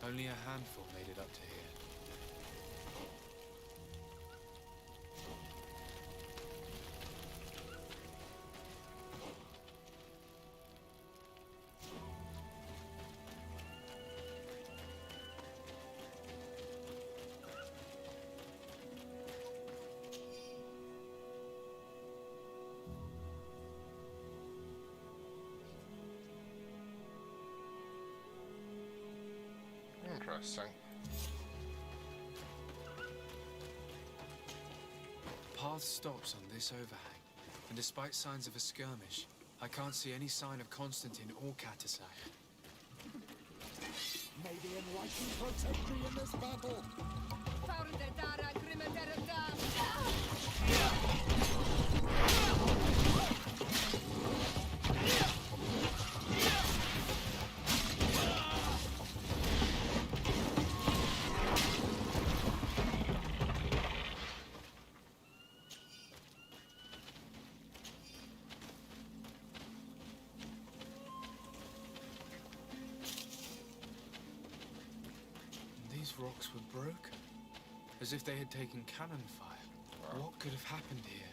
Only a handful made it up to here. Interesting. The path stops on this overhang, and despite signs of a skirmish, I can't see any sign of Constantine or Katasach. May the enlightened protect me in this battle. These rocks were broken, as if they had taken cannon fire. Wow. What could have happened here?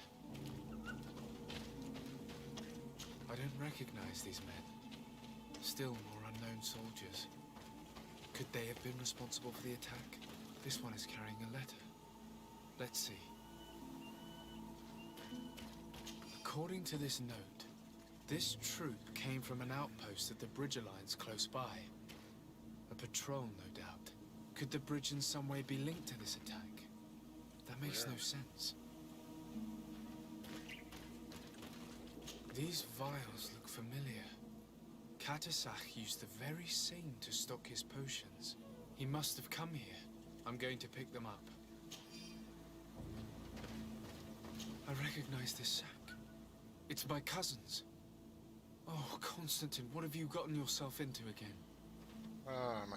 I don't recognize these men. Still more unknown soldiers. Could they have been responsible for the attack? This one is carrying a letter. Let's see. According to this note, this troop came from an outpost at the Bridger lines close by. A patrol, no doubt. Could the bridge in some way be linked to this attack? That makes no sense. These vials look familiar. Katasach used the very same to stock his potions. He must have come here. I'm going to pick them up. I recognize this sack. It's my cousin's. Oh, Constantine, what have you gotten yourself into again?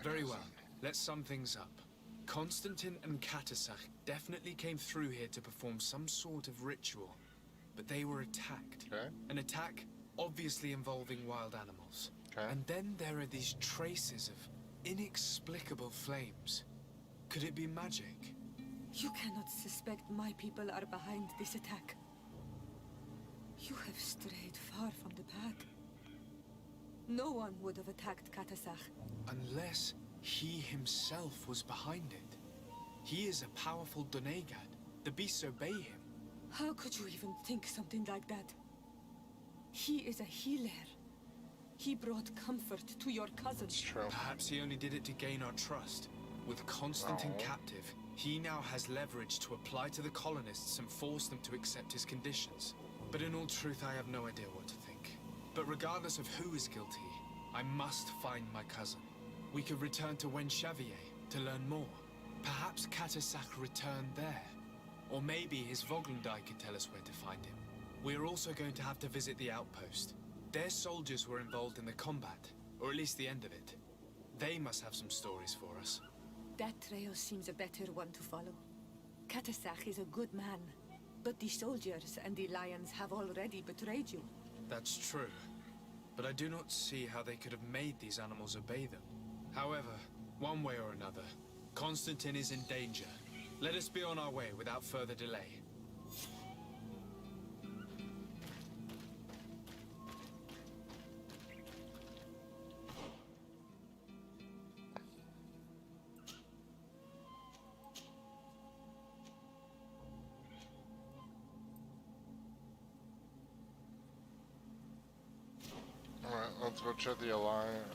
Very well. Let's sum things up. Constantine and Katasach definitely came through here to perform some sort of ritual, but they were attacked. Okay. An attack obviously involving wild animals. Okay. And then there are these traces of inexplicable flames. Could it be magic? You cannot suspect my people are behind this attack. You have strayed far from the path. No one would have attacked Katasach. Unless he himself was behind it. He is a powerful Donegad. The beasts obey him. How could you even think something like that? He is a healer. He brought comfort to your cousin. It's true. Perhaps he only did it to gain our trust. With Constantine captive, he now has leverage to apply to the colonists and force them to accept his conditions. But in all truth, I have no idea what to think. But regardless of who is guilty, I must find my cousin. We could return to Wenchavier to learn more. Perhaps Katasak returned there. Or maybe his Voglundai could tell us where to find him. We are also going to have to visit the outpost. Their soldiers were involved in the combat, or at least the end of it. They must have some stories for us. That trail seems a better one to follow. Katasak is a good man, but the soldiers and the lions have already betrayed you. That's true. But I do not see how they could have made these animals obey them. However, one way or another, Constantine is in danger. Let us be on our way without further delay. Alright, let's go check the alliance.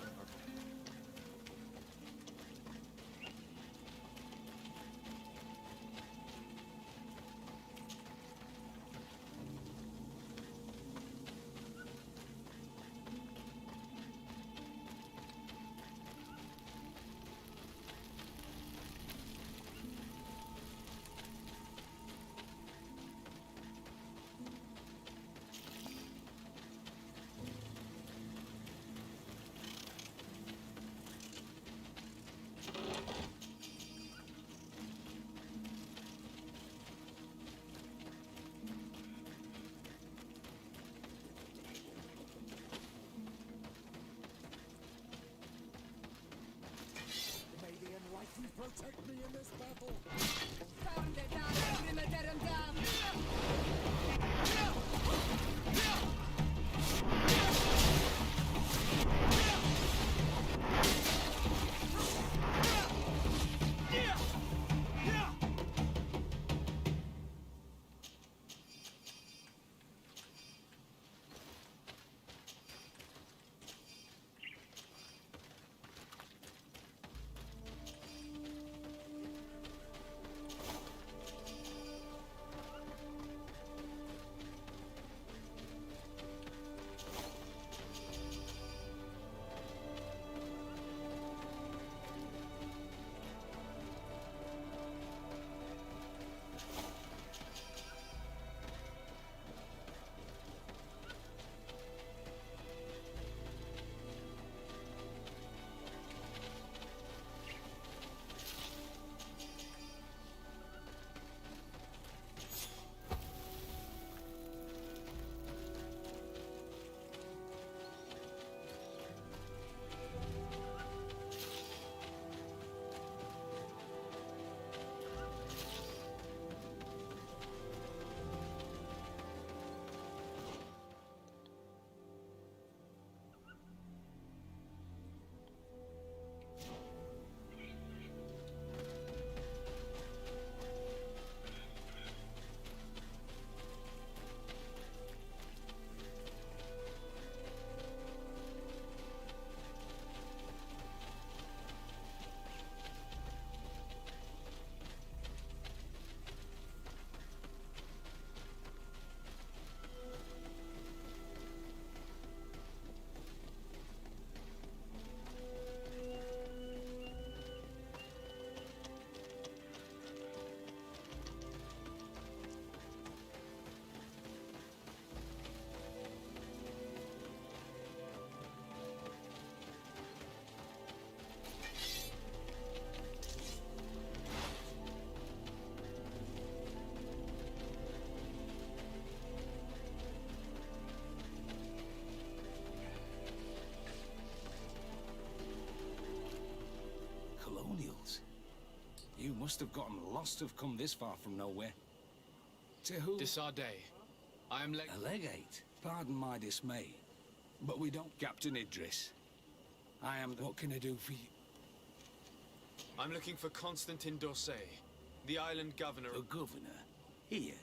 May the Enlightened protect me in this battle. You must have gotten lost to have come this far from nowhere. To who? Desardet. I am a legate. Pardon my dismay, but we don't... Captain Idris. I am... What can I do for you? I'm looking for Constantine d'Orsay. The island governor... The governor? Here?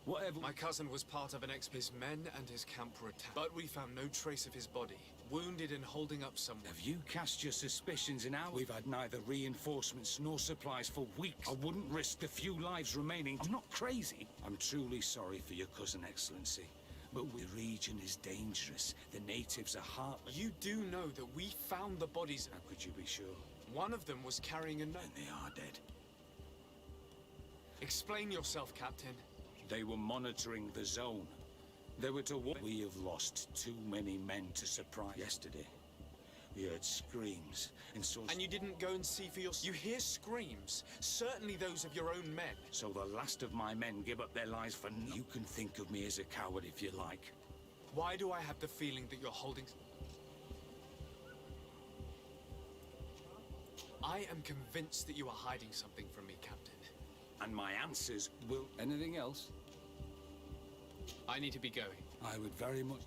Whatever... My cousin was part of an his men and his camp were attacked. But we found no trace of his body. Wounded and holding up someone. Have you cast your suspicions in our... We've had neither reinforcements nor supplies for weeks. I wouldn't risk the few lives remaining. I'm not crazy. I'm truly sorry for your cousin, Excellency. But the region is dangerous. The natives are heartless. You do know that we found the bodies. How could you be sure? One of them was carrying a note. And they are dead. Explain yourself, Captain. They were monitoring the zone. They were to warn. We have lost too many men to surprise. Yesterday, we heard screams and saw... And you didn't go and see for yourself? You hear screams? Certainly those of your own men. So the last of my men give up their lives for no... You can think of me as a coward if you like. Why do I have the feeling that you're holding... I am convinced that you are hiding something from me, Captain. And my answers will... Anything else? I need to be going. I would very much...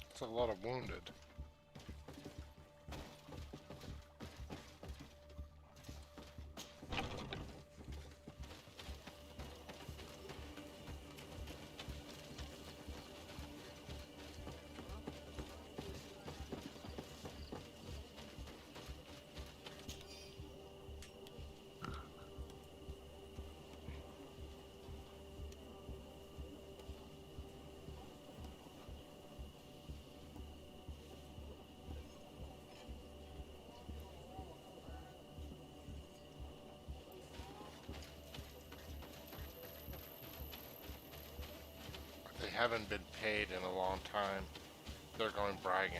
It's a lot of wounded. They haven't been paid in a long time. They're going bragging.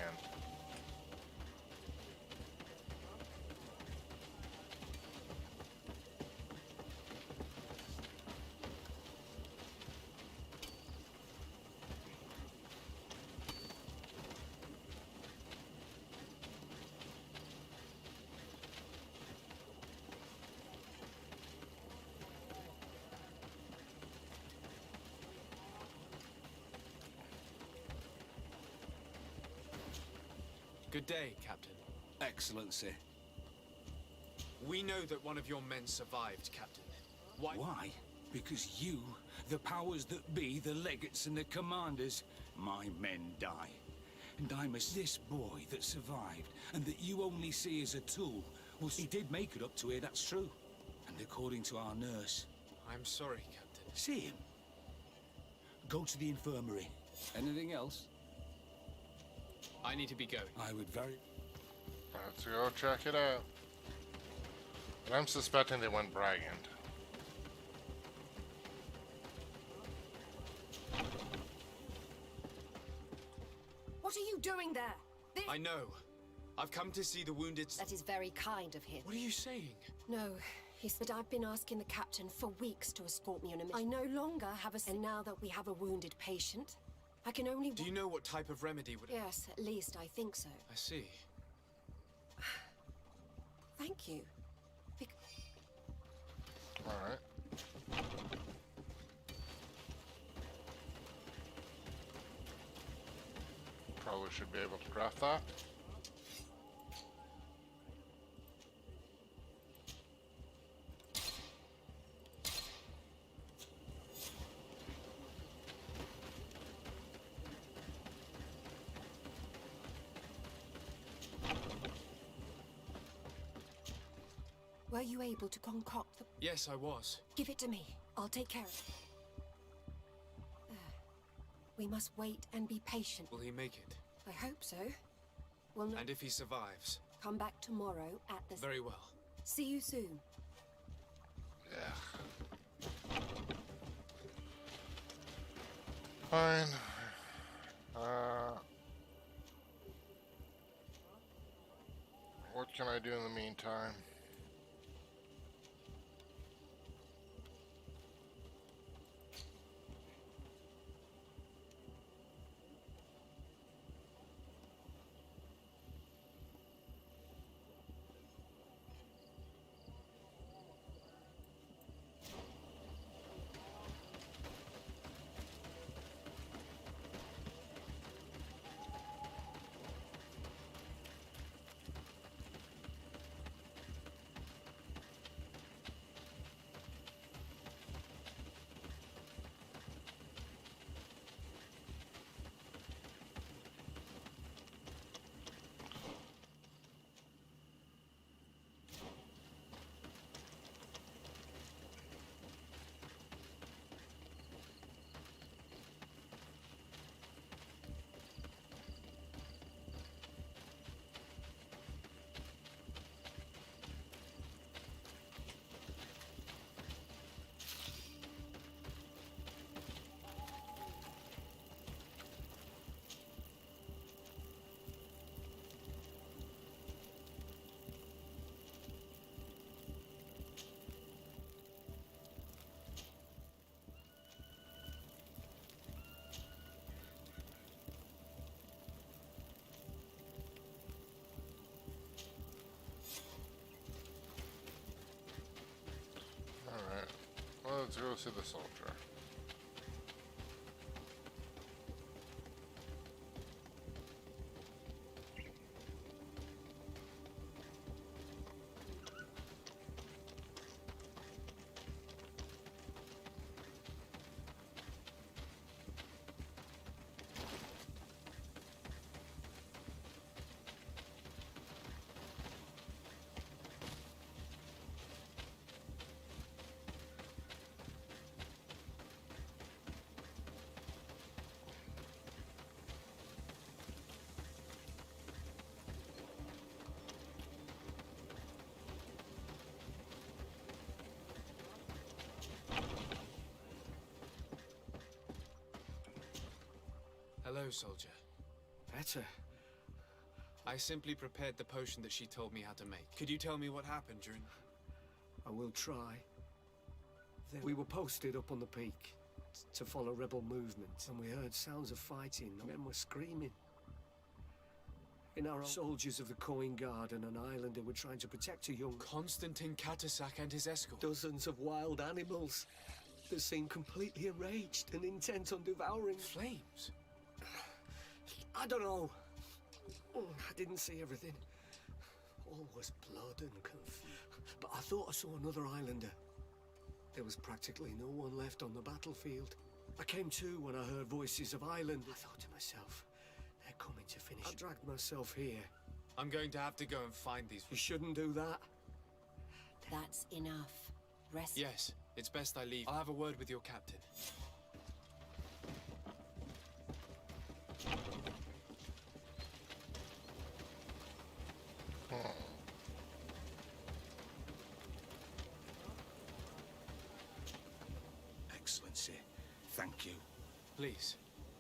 Good day, Captain. Excellency. We know that one of your men survived, Captain. Why? Why? Because you, the powers that be, the legates and the commanders, my men die. And I'm as this boy that survived, and that you only see as a tool. Well, he did make it up to here, that's true. And according to our nurse... I'm sorry, Captain. See him. Go to the infirmary. Anything else? I need to be going. I would very... Let's go check it out. But I'm suspecting they went bragging. What are you doing there? I know. I've come to see the wounded... That is very kind of him. What are you saying? No, he said I've been asking the captain for weeks to escort me on a mission. I no longer have a... And now that we have a wounded patient, I can only... Do you know what type of remedy would... Yes, at least I think so. I see. Thank you. Alright. Probably should be able to craft that. Were you able to concoct the... Yes, I was. Give it to me. I'll take care of it. We must wait and be patient. Will he make it? I hope so. Well, no. And if he survives? Come back tomorrow at the... Very well. See you soon. Yeah. Fine. What can I do in the meantime? Alright. Well, let's go see the soldier. Hello, soldier. Better. I simply prepared the potion that she told me how to make. Could you tell me what happened during... I will try. Then we were posted up on the peak to follow rebel movement, and we heard sounds of fighting. Men were screaming. In our soldiers of the Coin Guard and an islander were trying to protect a young... Constantine Katasak and his escort. Dozens of wild animals. They seemed completely enraged and intent on devouring... Flames? I don't know. I didn't see everything. All was blood and confusion. But I thought I saw another islander. There was practically no one left on the battlefield. I came to when I heard voices of islanders. I thought to myself, they're coming to finish. I dragged myself here. I'm going to have to go and find these... You shouldn't do that. That's enough. Rest... Yes, it's best I leave. I'll have a word with your captain. Excellency, thank you. Please.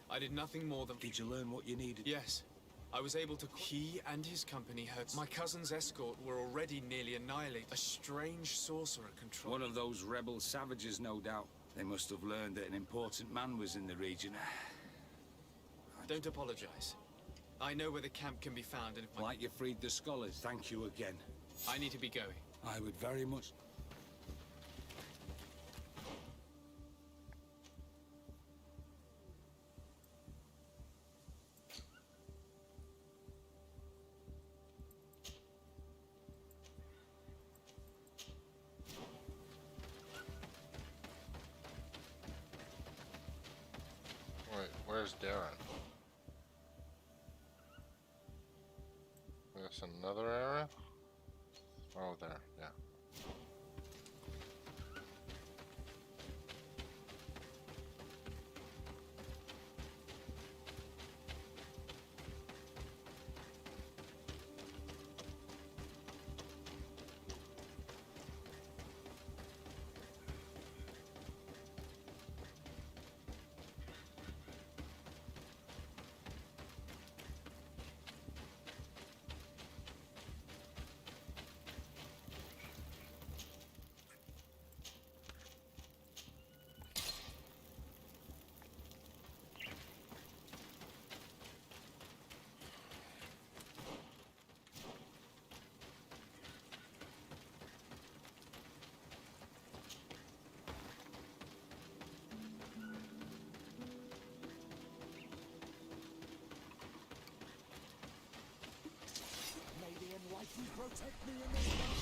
I did nothing more than... Did you learn what you needed? Yes. I was able to... He and his company heard... My cousin's escort were already nearly annihilated. A strange sorcerer controlled... One of those rebel savages, no doubt. They must have learned that an important man was in the region. Don't apologize. I know where the camp can be found, and if Like you freed the scholars. Thank you again. I need to be going. I would very much... Wait, where's Darren? There's another area? Oh, there, yeah. protect me in this battle.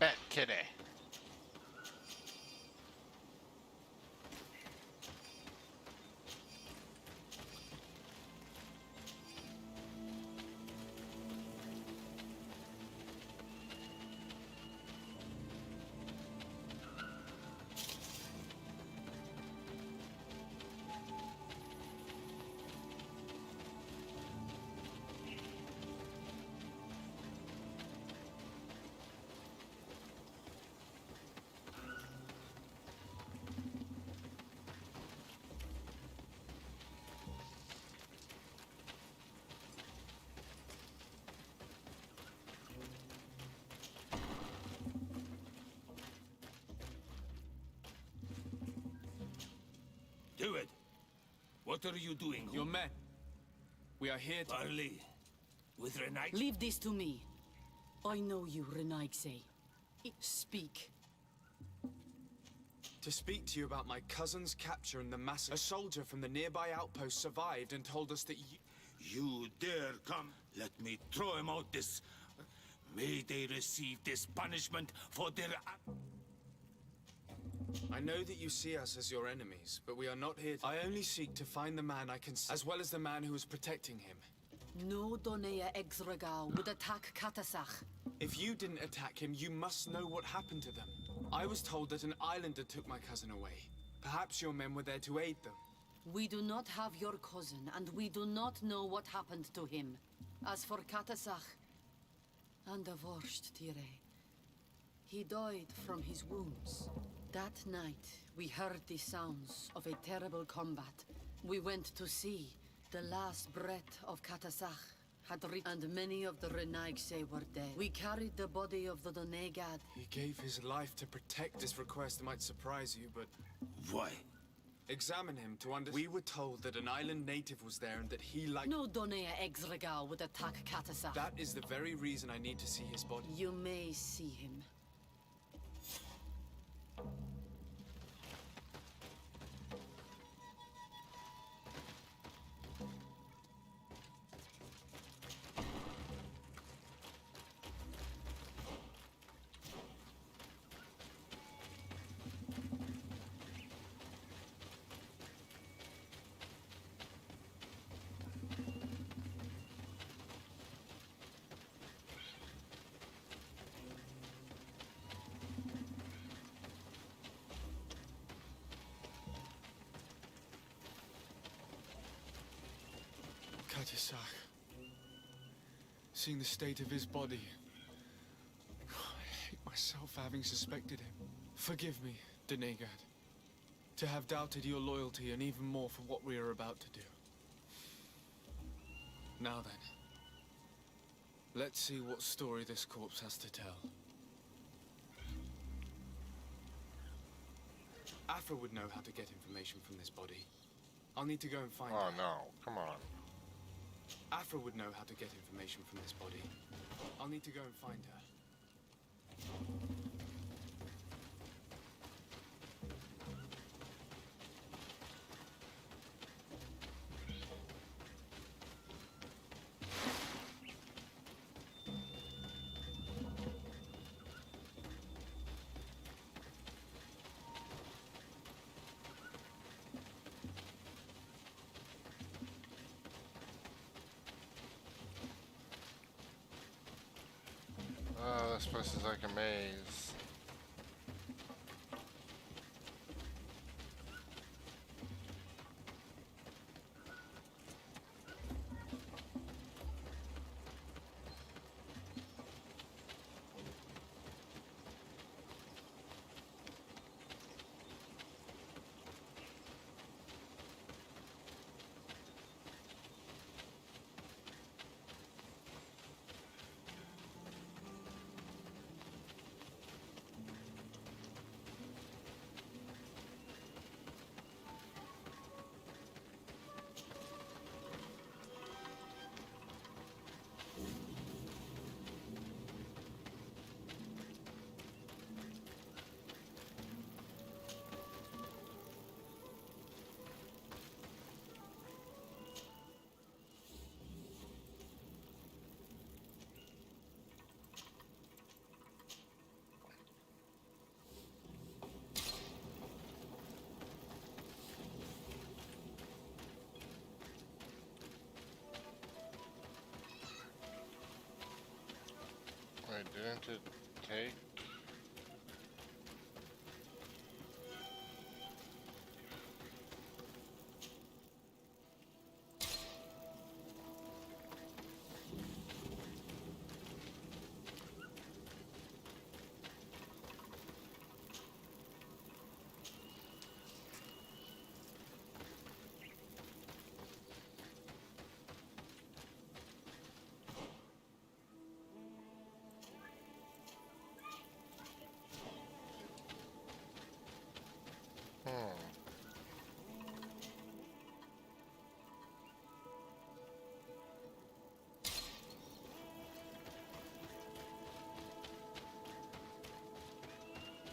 Bat kitty. Do it. What are you doing? Your men. We are here to... Barley. With Renai? Leave this to me. I know you, Renaigse. Speak. To speak to you about my cousin's capture and the massacre. A soldier from the nearby outpost survived and told us that You dare come? Let me throw him out this... May they receive this punishment for their... I know that you see us as your enemies, but we are not here to... I only seek to find the man I can... as well as the man who is protecting him. No Donea Exregal would attack Katasach. If you didn't attack him, you must know what happened to them. I was told that an islander took my cousin away. Perhaps your men were there to aid them. We do not have your cousin, and we do not know what happened to him. As for Katasach, and the Vorst, Tire, he died from his wounds. That night, we heard the sounds of a terrible combat. We went to see. The last breath of Katasach had reached, and many of the Renaigse were dead. We carried the body of the Donegad. He gave his life to protect. This request might surprise you, but... Why? Examine him to understand. We were told that an island native was there and that he liked... No Donea Exregal would attack Katasach. That is the very reason I need to see his body. You may see him. Katasach. Seeing the state of his body. I hate myself for having suspected him. Forgive me, Donegad. To have doubted your loyalty and even more for what we are about to do. Now then. Let's see what story this corpse has to tell. Afra would know how to get information from this body. I'll need to go and find her. Oh no, come on. Afra would know how to get information from this body. I'll need to go and find her. This place is like a maze. take.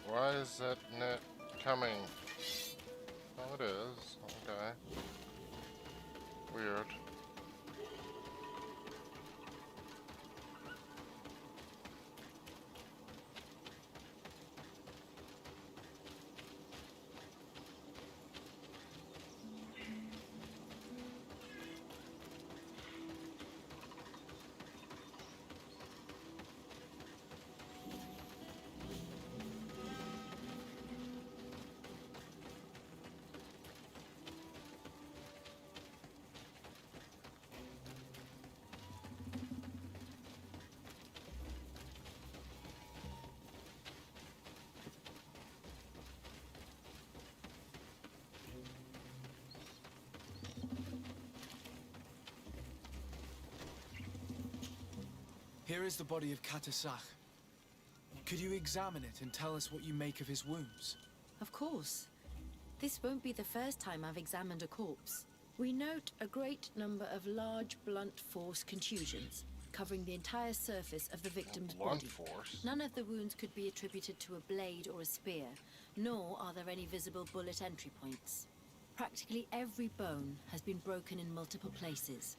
Why is that net coming? Oh, it is. Okay. Weird. Here is the body of Katasach. Could you examine it and tell us what you make of his wounds? Of course. This won't be the first time I've examined a corpse. We note a great number of large blunt force contusions, covering the entire surface of the victim's body. None of the wounds could be attributed to a blade or a spear, nor are there any visible bullet entry points. Practically every bone has been broken in multiple places.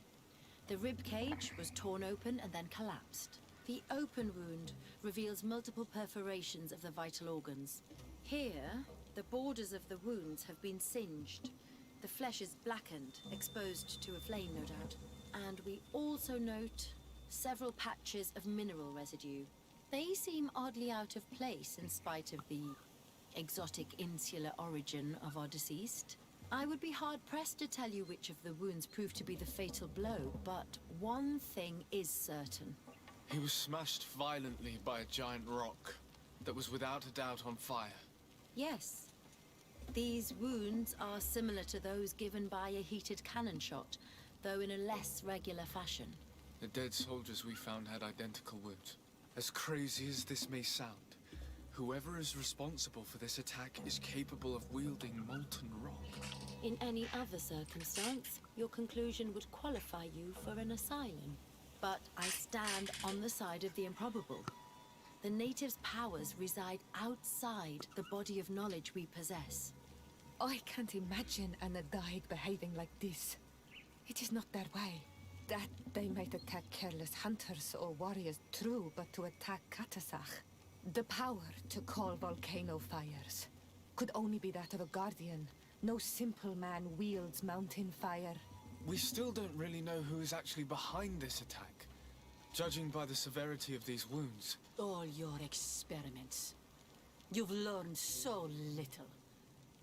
The rib cage was torn open and then collapsed. The open wound reveals multiple perforations of the vital organs. Here, the borders of the wounds have been singed. The flesh is blackened, exposed to a flame, no doubt. And we also note several patches of mineral residue. They seem oddly out of place in spite of the exotic insular origin of our deceased. I would be hard-pressed to tell you which of the wounds proved to be the fatal blow, but one thing is certain. He was smashed violently by a giant rock that was without a doubt on fire. Yes. These wounds are similar to those given by a heated cannon shot, though in a less regular fashion. The dead soldiers we found had identical wounds. As crazy as this may sound, whoever is responsible for this attack is capable of wielding molten rock. In any other circumstance, your conclusion would qualify you for an asylum. But I stand on the side of the improbable. The natives' powers reside outside the body of knowledge we possess. I can't imagine an Adaig behaving like this. It is not their way. That they might attack careless hunters or warriors, true, but to attack Katasach, the power to call volcano fires, could only be that of a guardian. No simple man wields mountain fire. We still don't really know who is actually behind this attack, judging by the severity of these wounds. All your experiments. You've learned so little.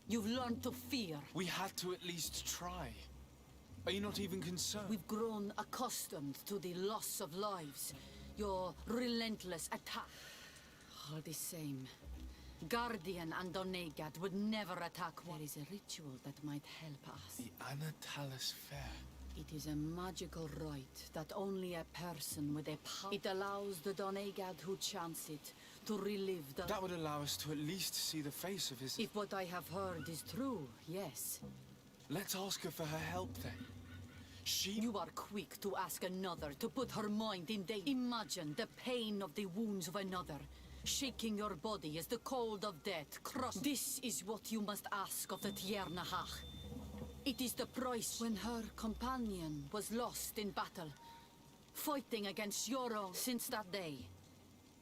You've learned to fear. We had to at least try. Are you not even concerned? We've grown accustomed to the loss of lives. Your relentless attack. All the same, Guardian and Onegad would never attack one. There is a ritual that might help us. The Anatalis Fair. It is a magical rite that only a person with a power... It allows the Donegad who chants it to relive the... That would allow us to at least see the face of his... If what I have heard is true, yes. Let's ask her for her help, then. You are quick to ask another to put her mind in danger. Imagine the pain of the wounds of another. Shaking your body as the cold of death crushes. This is what you must ask of the Tiernahach. It is the price when her companion was lost in battle, fighting against your own. Since that day,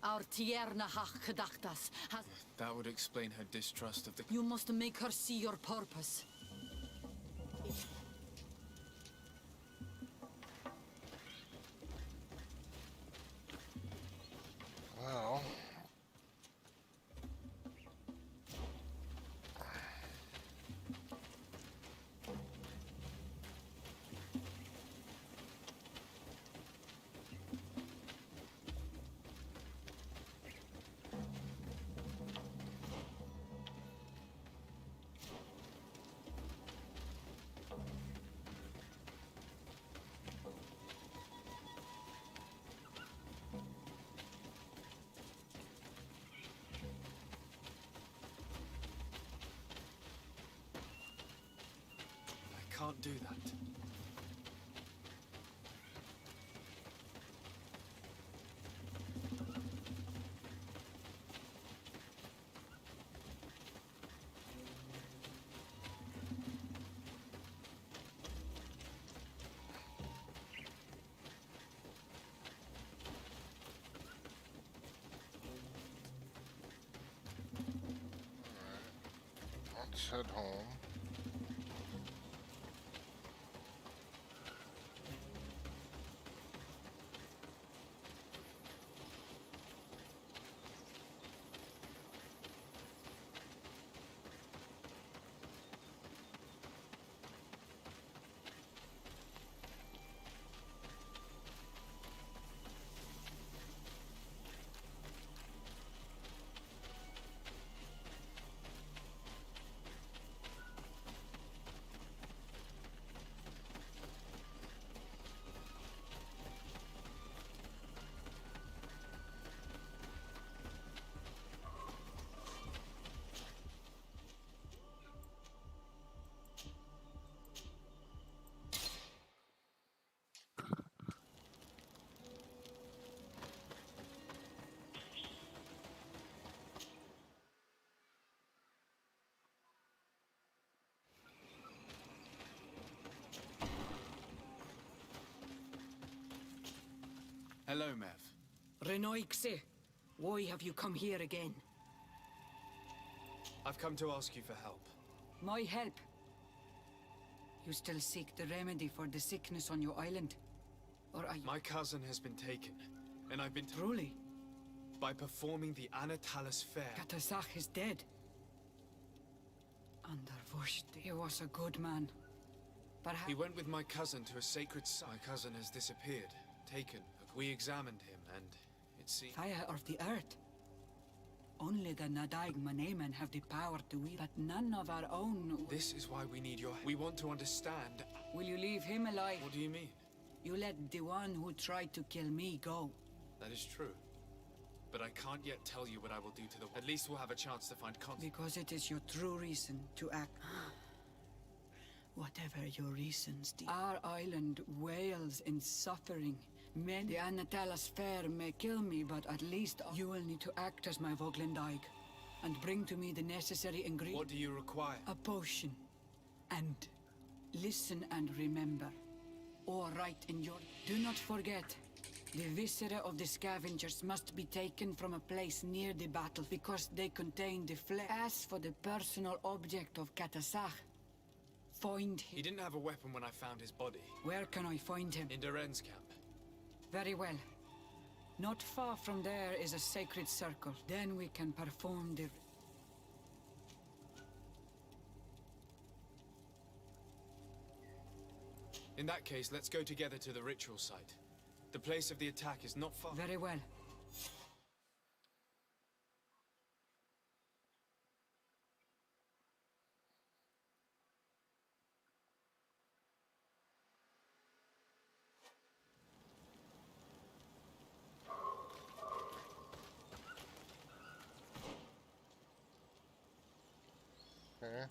our Tiernahach Kadachtas has... That would explain her distrust of the... You must make her see your purpose. Well, can't do that. Let's head home. Hello, Mev. Renoixe, why have you come here again? I've come to ask you for help. My help? You still seek the remedy for the sickness on your island? Or are you... My cousin has been taken, and I've been... Truly? By performing the Anatalis Fair. Katasach is dead. Underwushed, he was a good man. Perhaps... He went with my cousin to a sacred site. My cousin has disappeared, taken. We examined him, and it seems... Fire of the earth. Only the Nadaig Manemen have the power to wield, but none of our own... This is why we need your help. We want to understand... Will you leave him alive? What do you mean? You let the one who tried to kill me go. That is true. But I can't yet tell you what I will do to the... At least we'll have a chance to find consequences. Because it is your true reason to act. Whatever your reasons, our island wails in suffering. The Anatalas Fair may kill me, but at least you will need to act as my Voglendaig and bring to me the necessary ingredients. What do you require? A potion. And listen and remember. Or write in your... Do not forget. The viscera of the scavengers must be taken from a place near the battle because they contain the flesh. As for the personal object of Katasach, find him. He didn't have a weapon when I found his body. Where can I find him? In Duren's camp. Very well. Not far from there is a sacred circle. Then we can perform the... In that case, let's go together to the ritual site. The place of the attack is not far. Very well. Okay.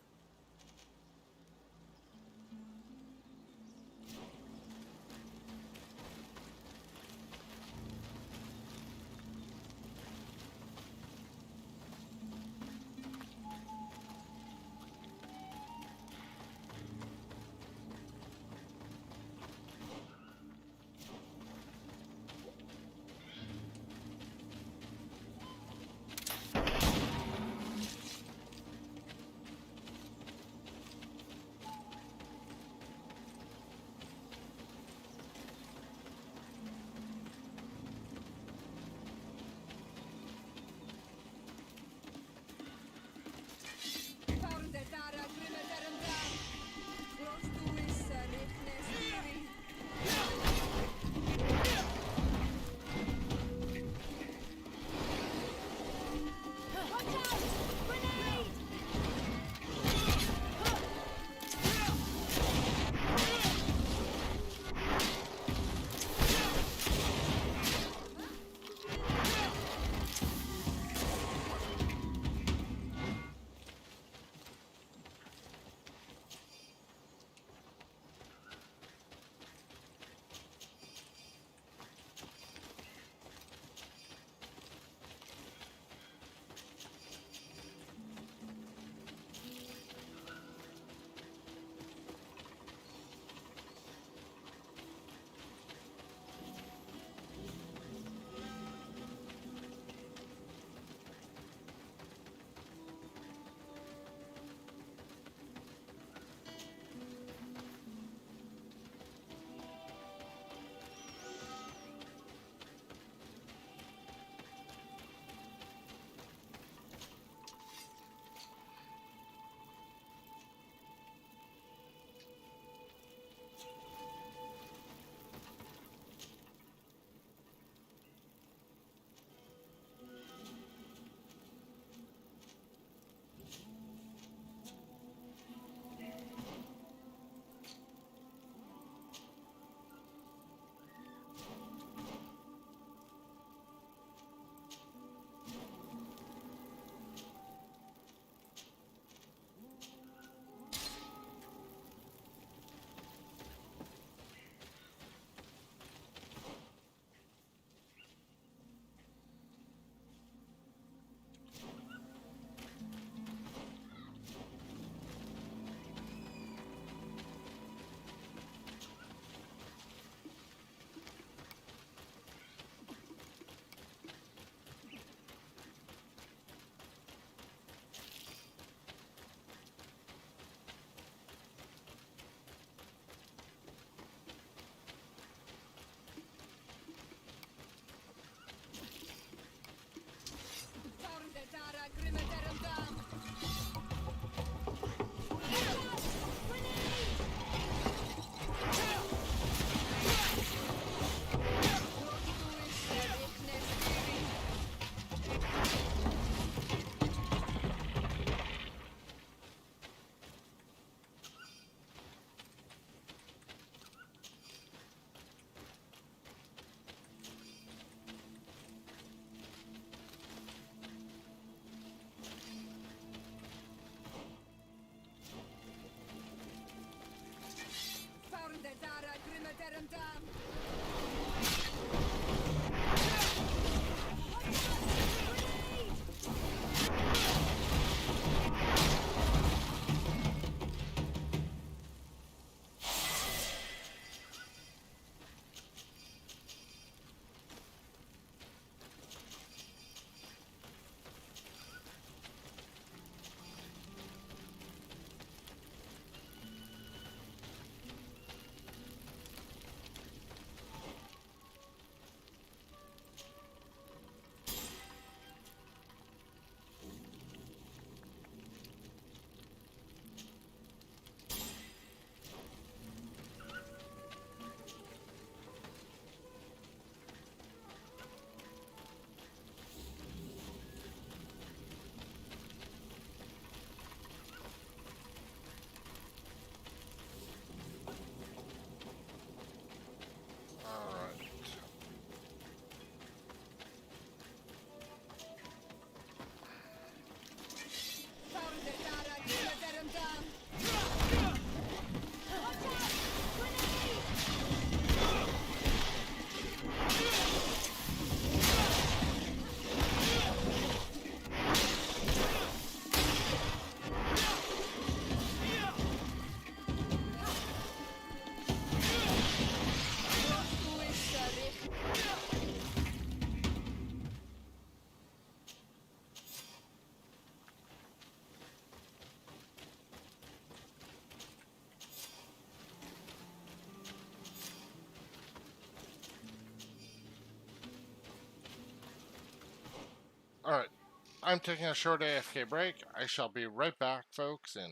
I'm taking a short AFK break. I shall be right back, folks, in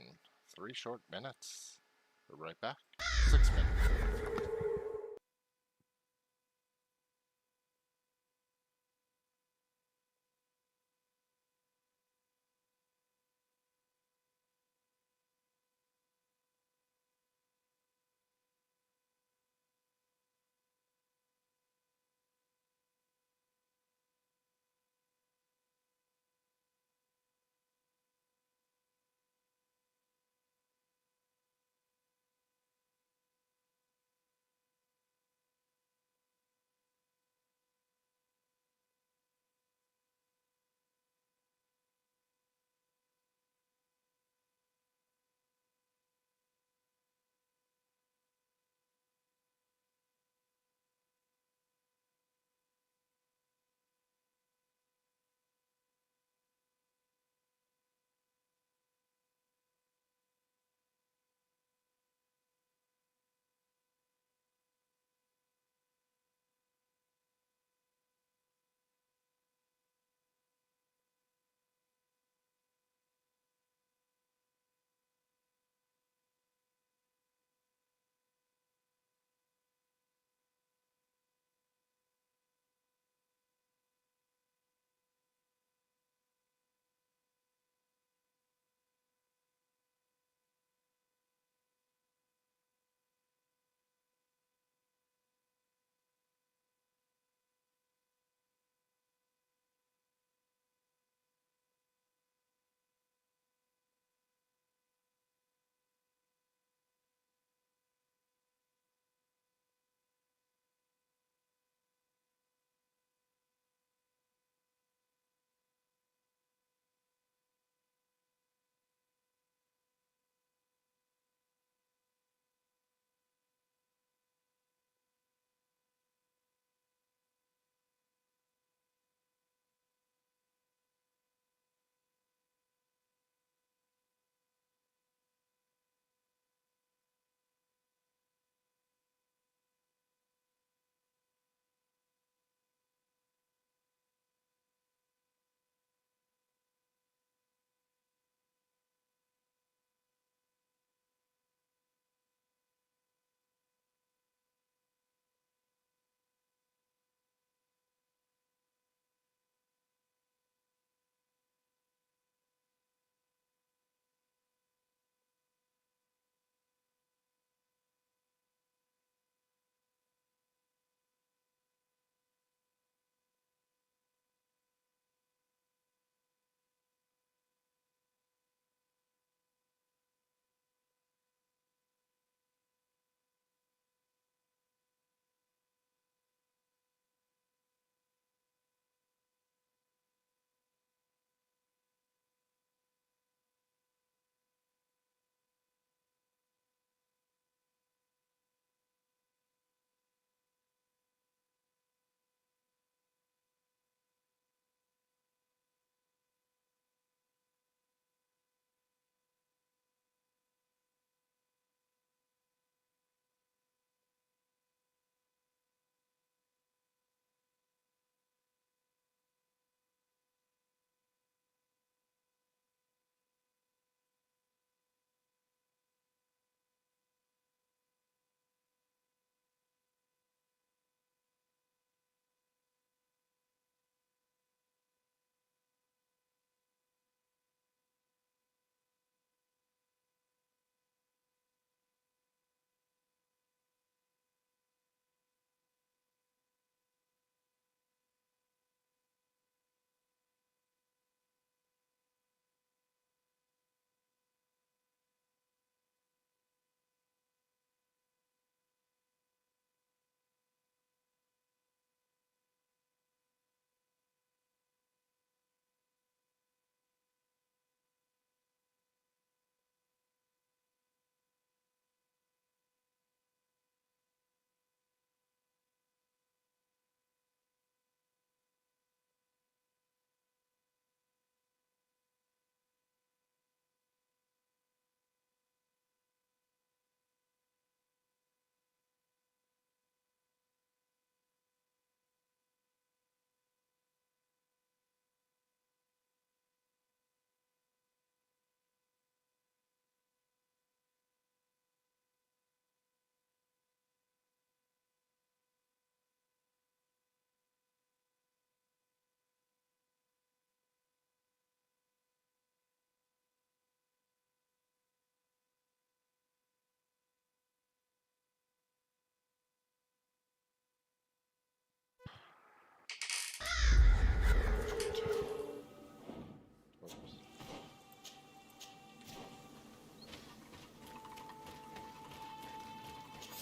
3 short minutes. Be right back. 6 minutes.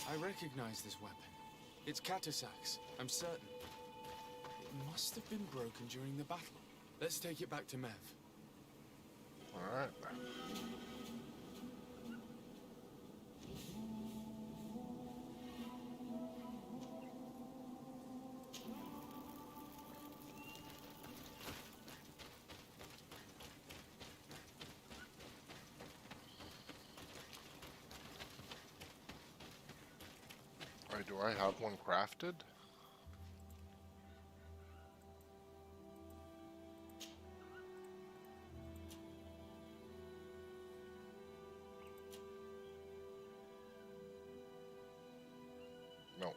I recognize this weapon. It's Katasak's, I'm certain. It must have been broken during the battle. Let's take it back to Mev. Alright. Do I have one crafted? No.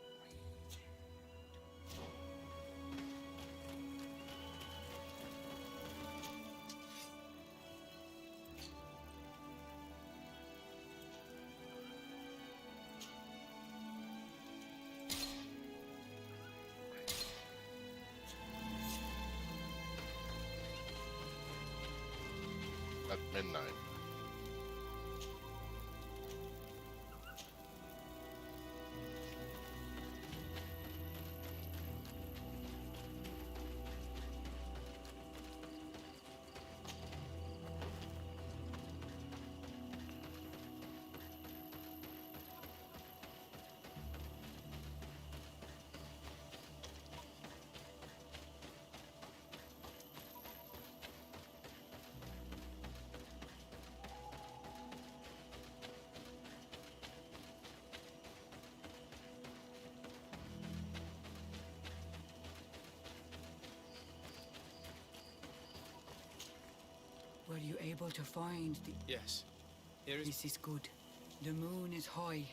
At midnight. Were you able to find the... Yes. Here is... This is good. The moon is high.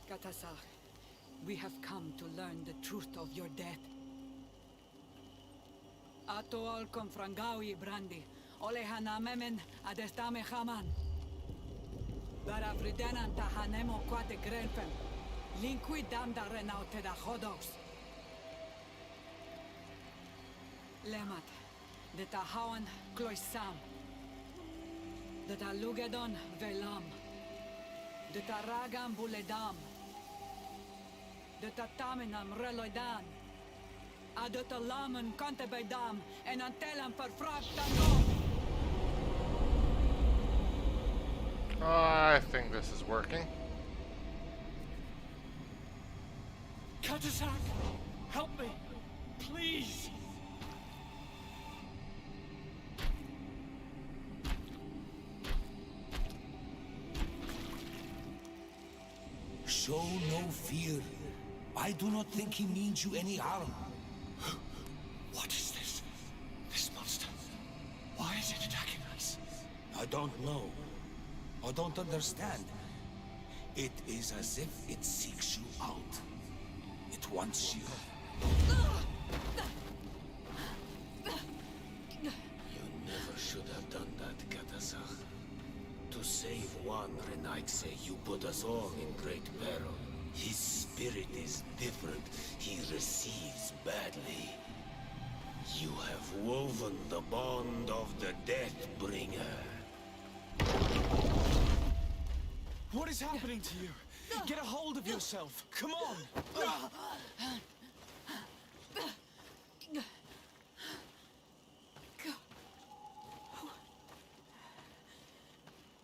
Katasar, we have come to learn the truth of your death. Ato al confrangawi brandi, olehana memen adestame haman. Baravridenan tahanemo quate grenfen, linqui damda renaute da hodos. Lemat, de tahawan kloisam, de talugedon velam, de taragam buledam, de tataminam reloidan. Adota lamen kante bij dam en antelam vervraagd dan. I think this is working. Katasak, help me, please. Show no fear. I do not think he means you any harm. What is this? This monster? Why is it attacking us? I don't know. I don't understand. It is as if it seeks you out. It wants you. You never should have done that, Katasach. To save one, Renaitse, you put us all in great peril. His spirit is different. He receives badly. You have woven the bond of the Deathbringer. What is happening to you? Get a hold of yourself. Come on.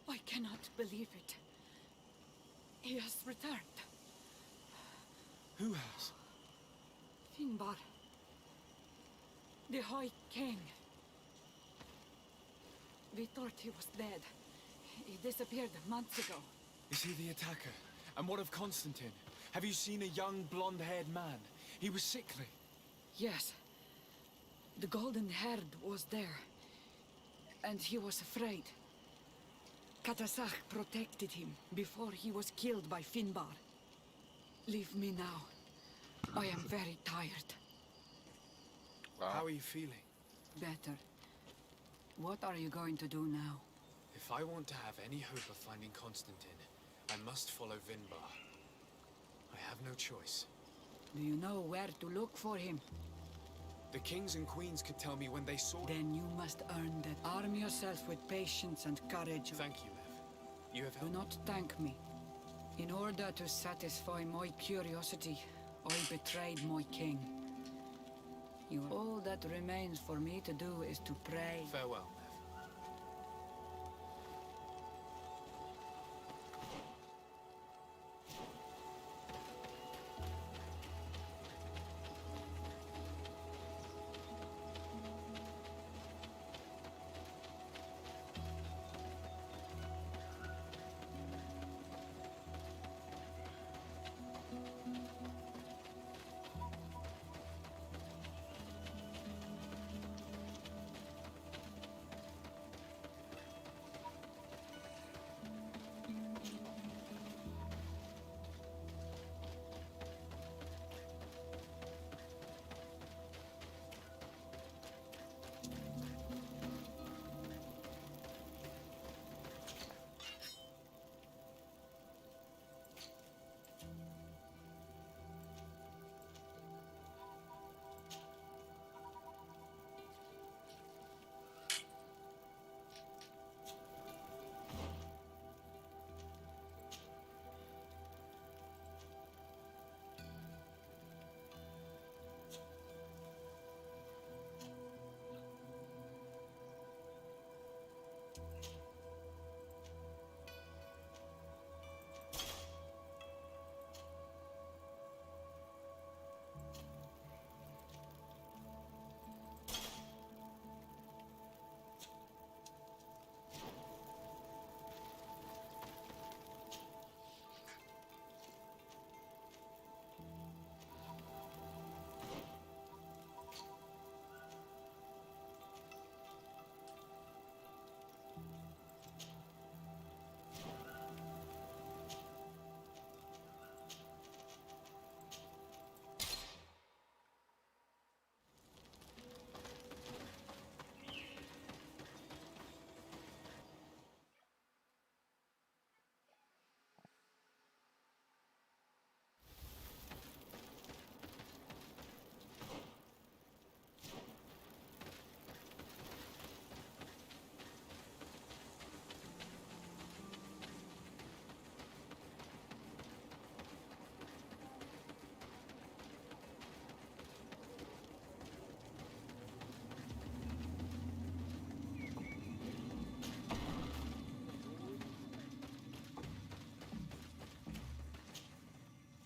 I cannot believe it. He has returned. Who has? Finbar. The High King. We thought he was dead. He disappeared months ago. Is he the attacker? And what of Constantine? Have you seen a young blonde-haired man? He was sickly. Yes. The golden-haired was there. And he was afraid. Katasach protected him before he was killed by Finbar. Leave me now. I am very tired. How are you feeling? Better. What are you going to do now? If I want to have any hope of finding Constantine, I must follow Vinbar. I have no choice. Do you know where to look for him? The kings and queens could tell me when they saw... Then you must earn that. Arm yourself with patience and courage. Thank you, Lev. You have Do helped. not thank me. In order to satisfy my curiosity, I betrayed my king. All that remains for me to do is to pray. Farewell, Lev.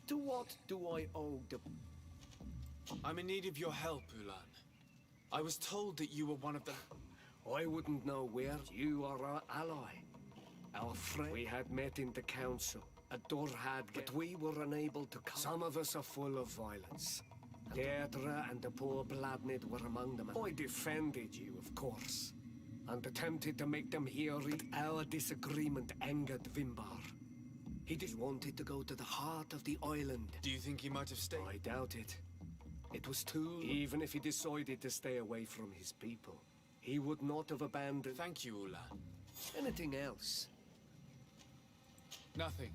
To what do I owe the... I'm in need of your help, Ulan. I was told that you were one of the... I wouldn't know where. You are our ally. Our friend. We had met in the council. A door had... But we were unable to come. Some of us are full of violence. Deirdre and the poor Bladnid were among them. I defended you, of course, and attempted to make them hear it. Our disagreement angered Vimbar. He just wanted to go to the heart of the island. Do you think he might have stayed? I doubt it. It was too... Even if he decided to stay away from his people, he would not have abandoned... Thank you, Ulan. Anything else? Nothing.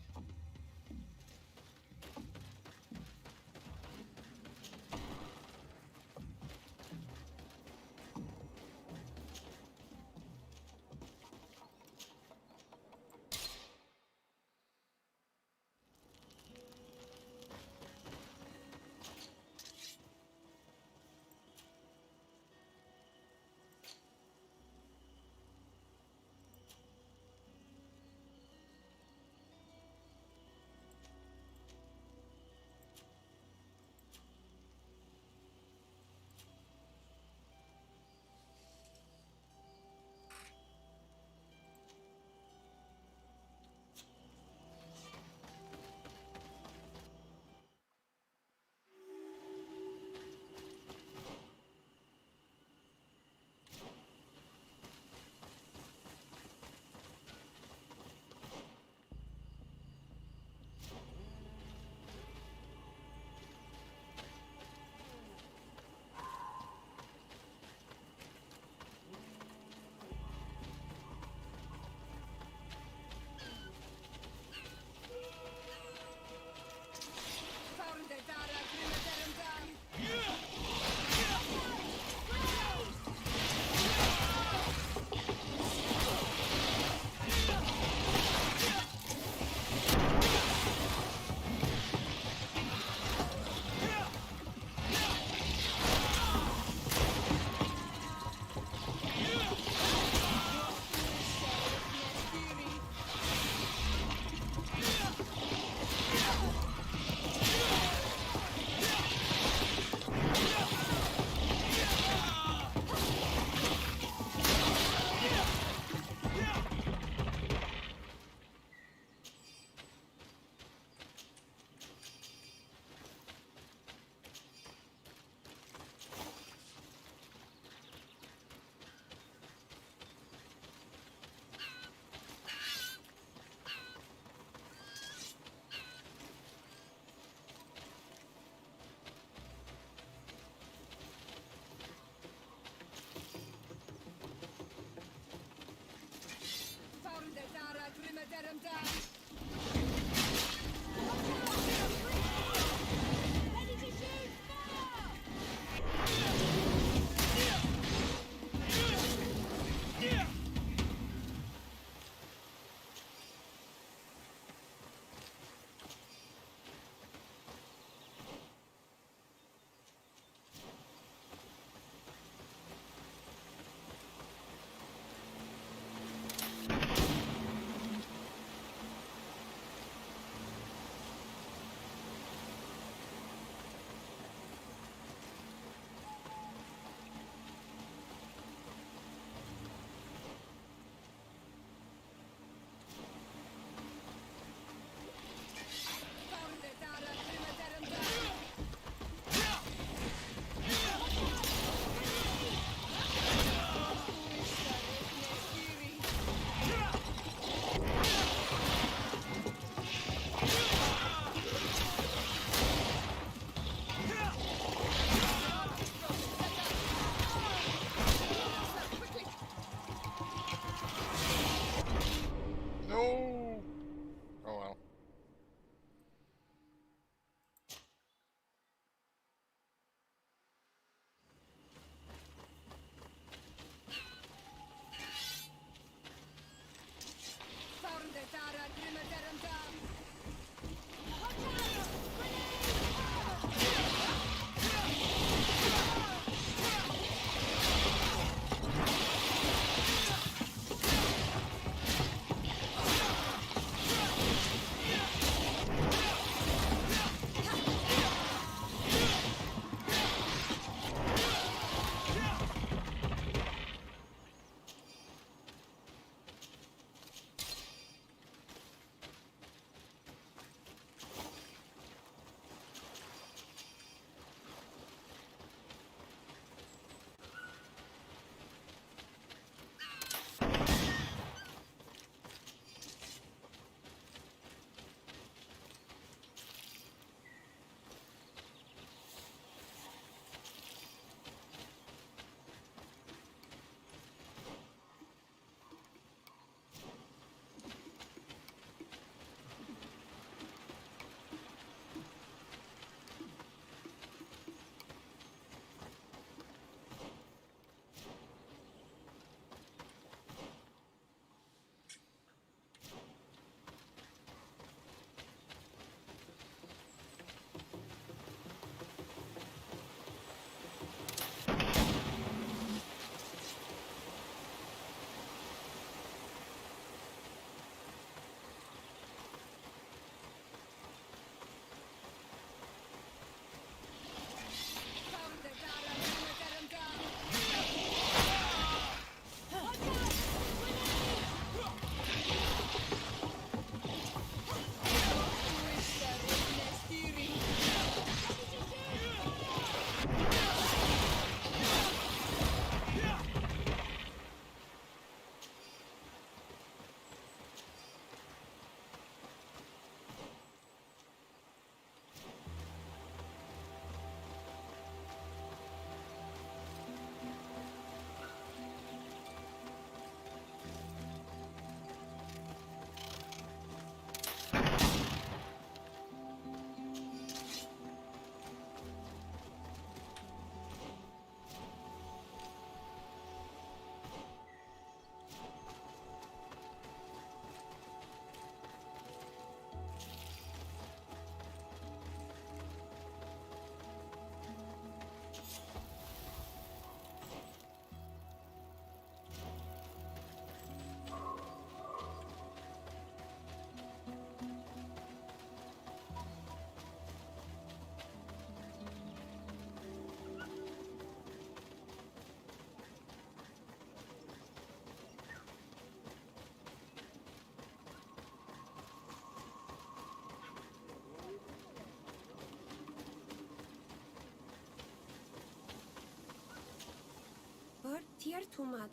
Tirtumad,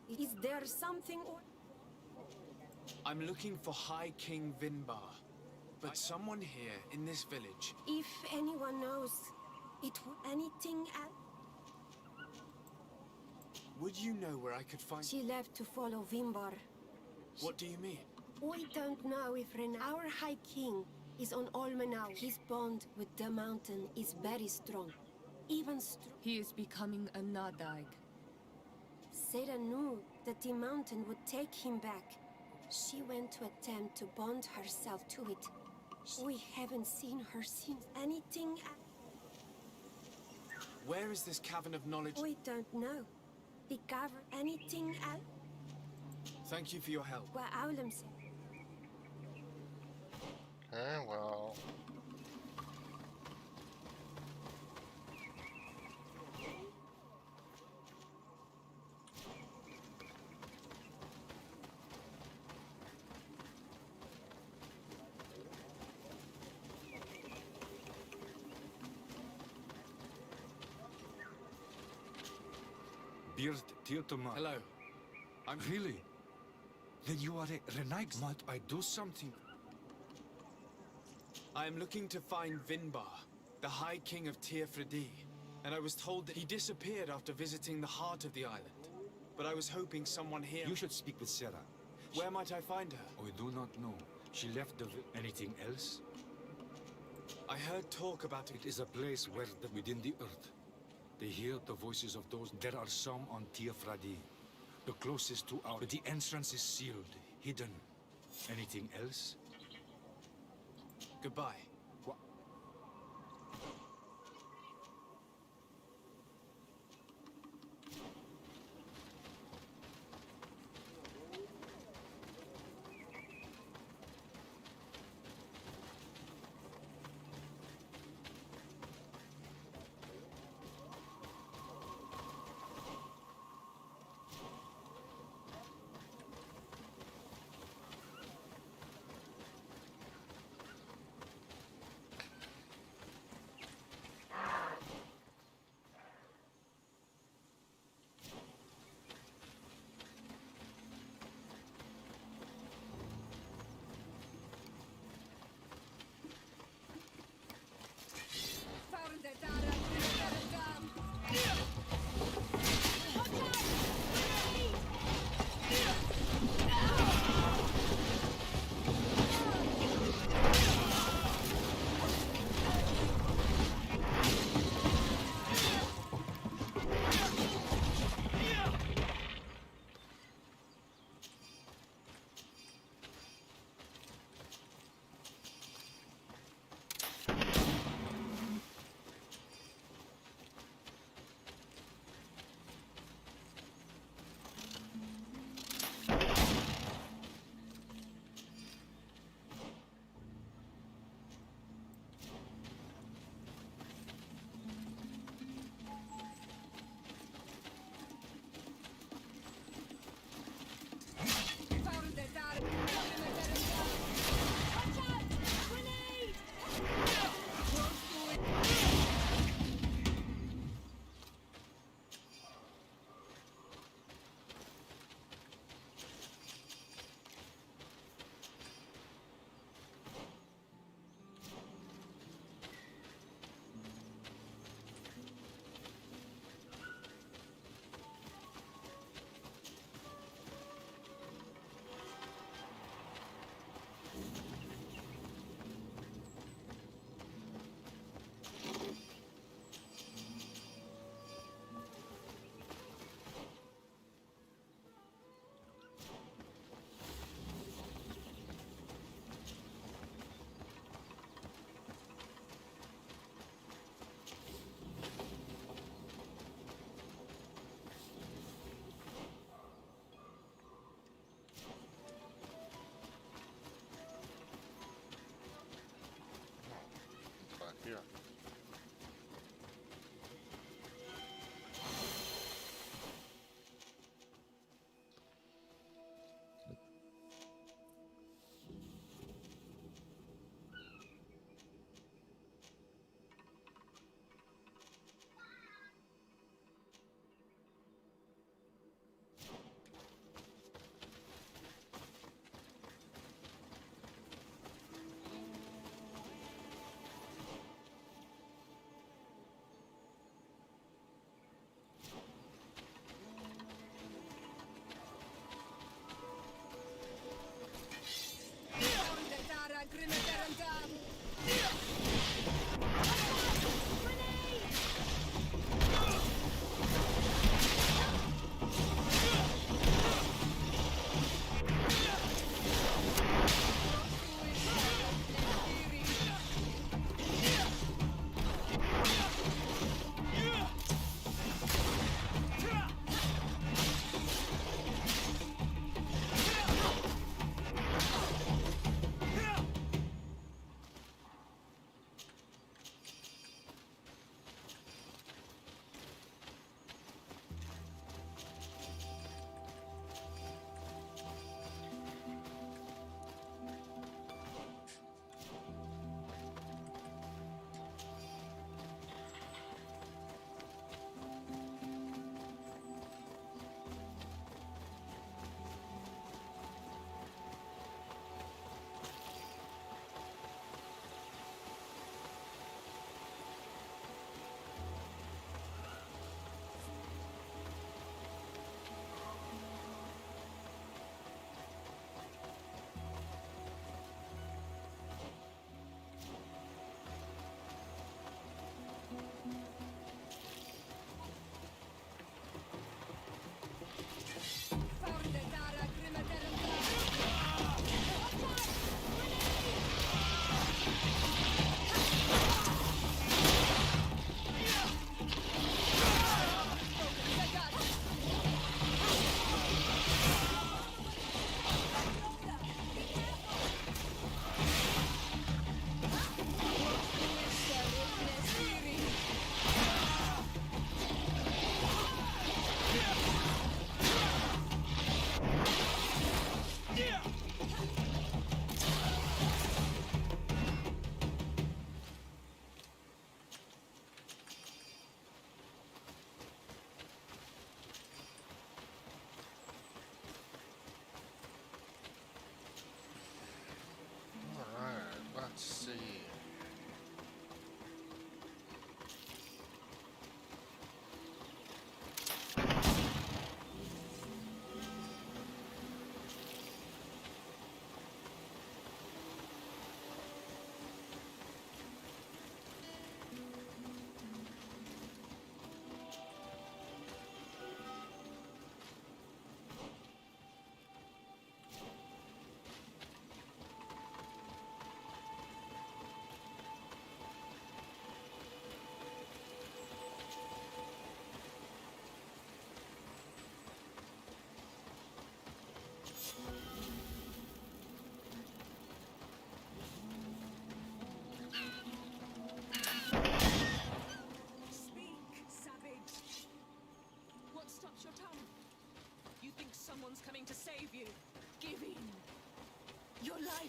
is there something or... I'm looking for High King Vinbar, but someone here in this village... If anyone knows, it would anything else... Would you know where I could find... She left to follow Vimbar. What do you mean? We don't know if our High King is on Olmenau. His bond with the mountain is very strong. Even strong. He is becoming a Nadaig. Sarah knew that the mountain would take him back. She went to attempt to bond herself to it. We haven't seen her since. Anything else? Where is this cavern of knowledge? We don't know. The cavern, anything else? Thank you for your help. Well, Aulam said. Okay, well... Beard Tirtumad. Hello. I'm... Really? Then you are a Renaig. Might I do something? I am looking to find Vinbar, the High King of Tirfredi, and I was told that he disappeared after visiting the heart of the island. But I was hoping someone here... You should speak with Sarah. Where might I find her? I do not know. She left the... Anything else? I heard talk about it. It is a place where, within the earth, they hear the voices of those. There are some on Tirfredi, the closest to our... But the entrance is sealed, hidden. Anything else? Goodbye. What?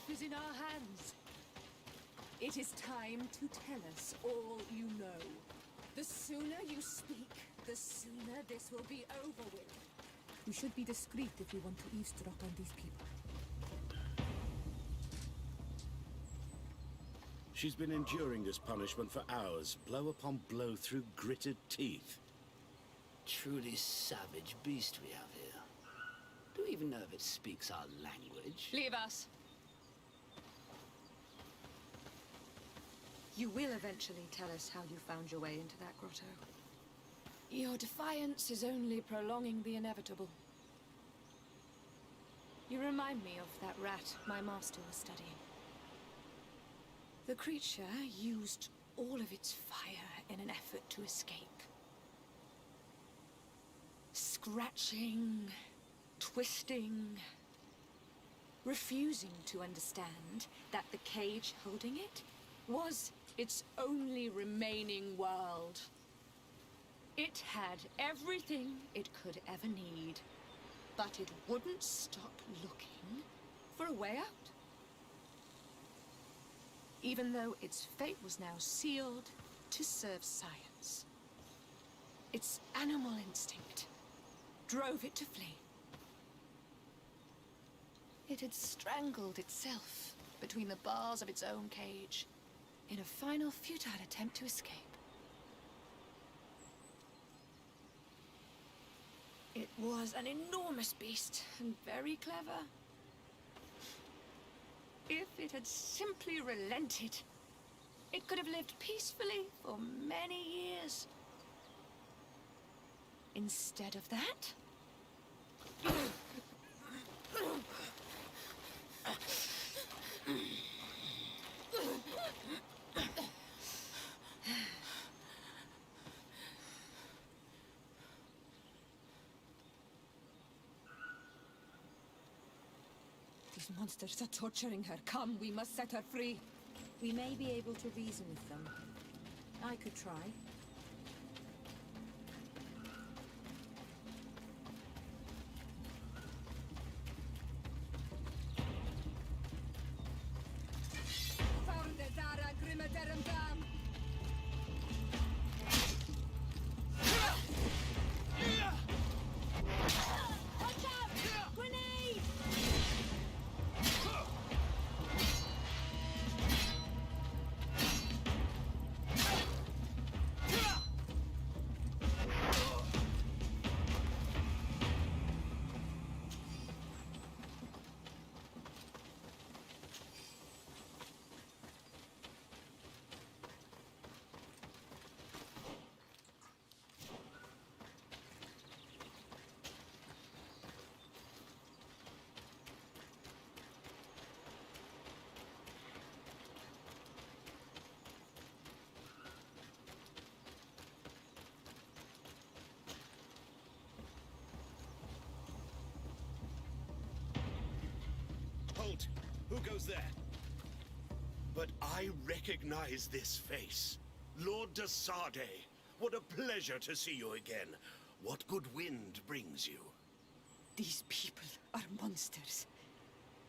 life is in our hands. It is time to tell us all you know. The sooner you speak, the sooner this will be over with. We should be discreet if we want to eavesdrop on these people. She's been enduring this punishment for hours, blow upon blow through gritted teeth. Truly savage beast we have here. Do we even know if it speaks our language? Leave us. You will eventually tell us how you found your way into that grotto. Your defiance is only prolonging the inevitable. You remind me of that rat my master was studying. The creature used all of its fire in an effort to escape. Scratching, twisting, refusing to understand that the cage holding it was its only remaining world. It had everything it could ever need, but it wouldn't stop looking for a way out. Even though its fate was now sealed to serve science. Its animal instinct drove it to flee. It had strangled itself between the bars of its own cage in a final futile attempt to escape. It was an enormous beast and very clever. If it had simply relented, it could have lived peacefully for many years. Instead of that, these monsters are torturing her. Come, we must set her free. We may be able to reason with them. I could try. Halt! Who goes there? But I recognize this face. Lord de Sardet. What a pleasure to see you again. What good wind brings you? These people are monsters.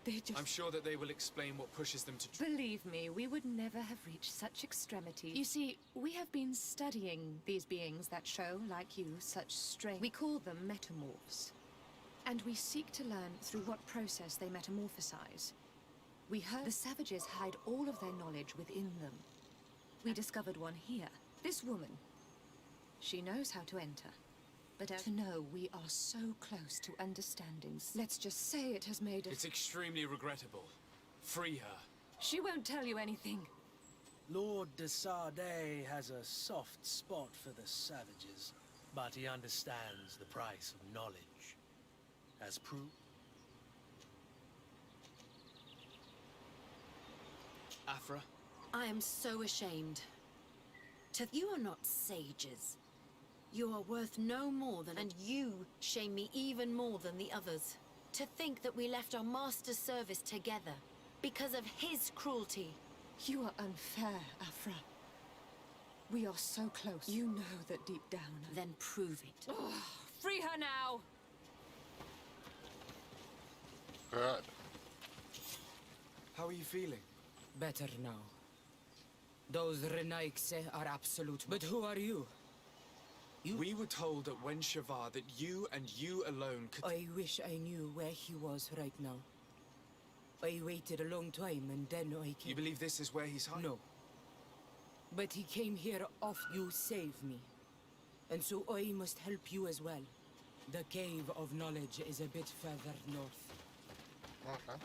They just... I'm sure that they will explain what pushes them to... Believe me, we would never have reached such extremity. You see, we have been studying these beings that show, like you, such strength. We call them metamorphs. And we seek to learn through what process they metamorphosize. We heard the savages hide all of their knowledge within them. We discovered one here. This woman. She knows how to enter. But to know we are so close to understanding. Let's just say it has made us... It's extremely regrettable. Free her. She won't tell you anything. Lord de Sardet has a soft spot for the savages, but he understands the price of knowledge. As proof? Afra? I am so ashamed. You are not sages. You are worth no more than... And you shame me even more than the others. To think that we left our master's service together because of his cruelty. You are unfair, Afra. We are so close. You know that deep down... Then prove it. Oh, free her now! Good. How are you feeling? Better now. Those Renaikse are absolute. But who are you? We were told at Wen Shavar that you and you alone could... I wish I knew where he was right now. I waited a long time and then I came... You believe this is where he's hiding? No. But he came here off. You saved me. And so I must help you as well. The Cave of Knowledge is a bit further north. Okay.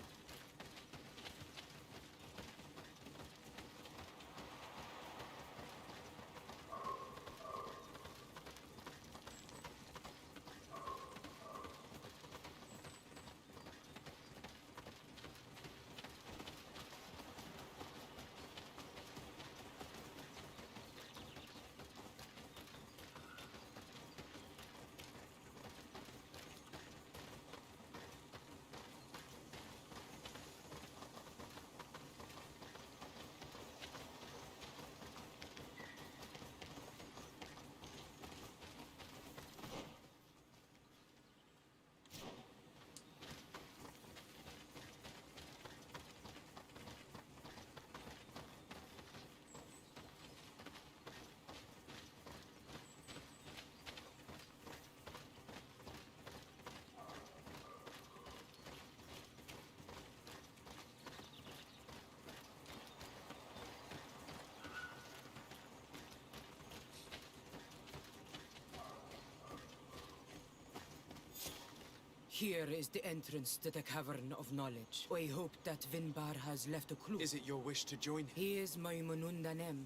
Here is the entrance to the Cavern of Knowledge. I hope that Vinbar has left a clue. Is it your wish to join him? He is my Munundanem.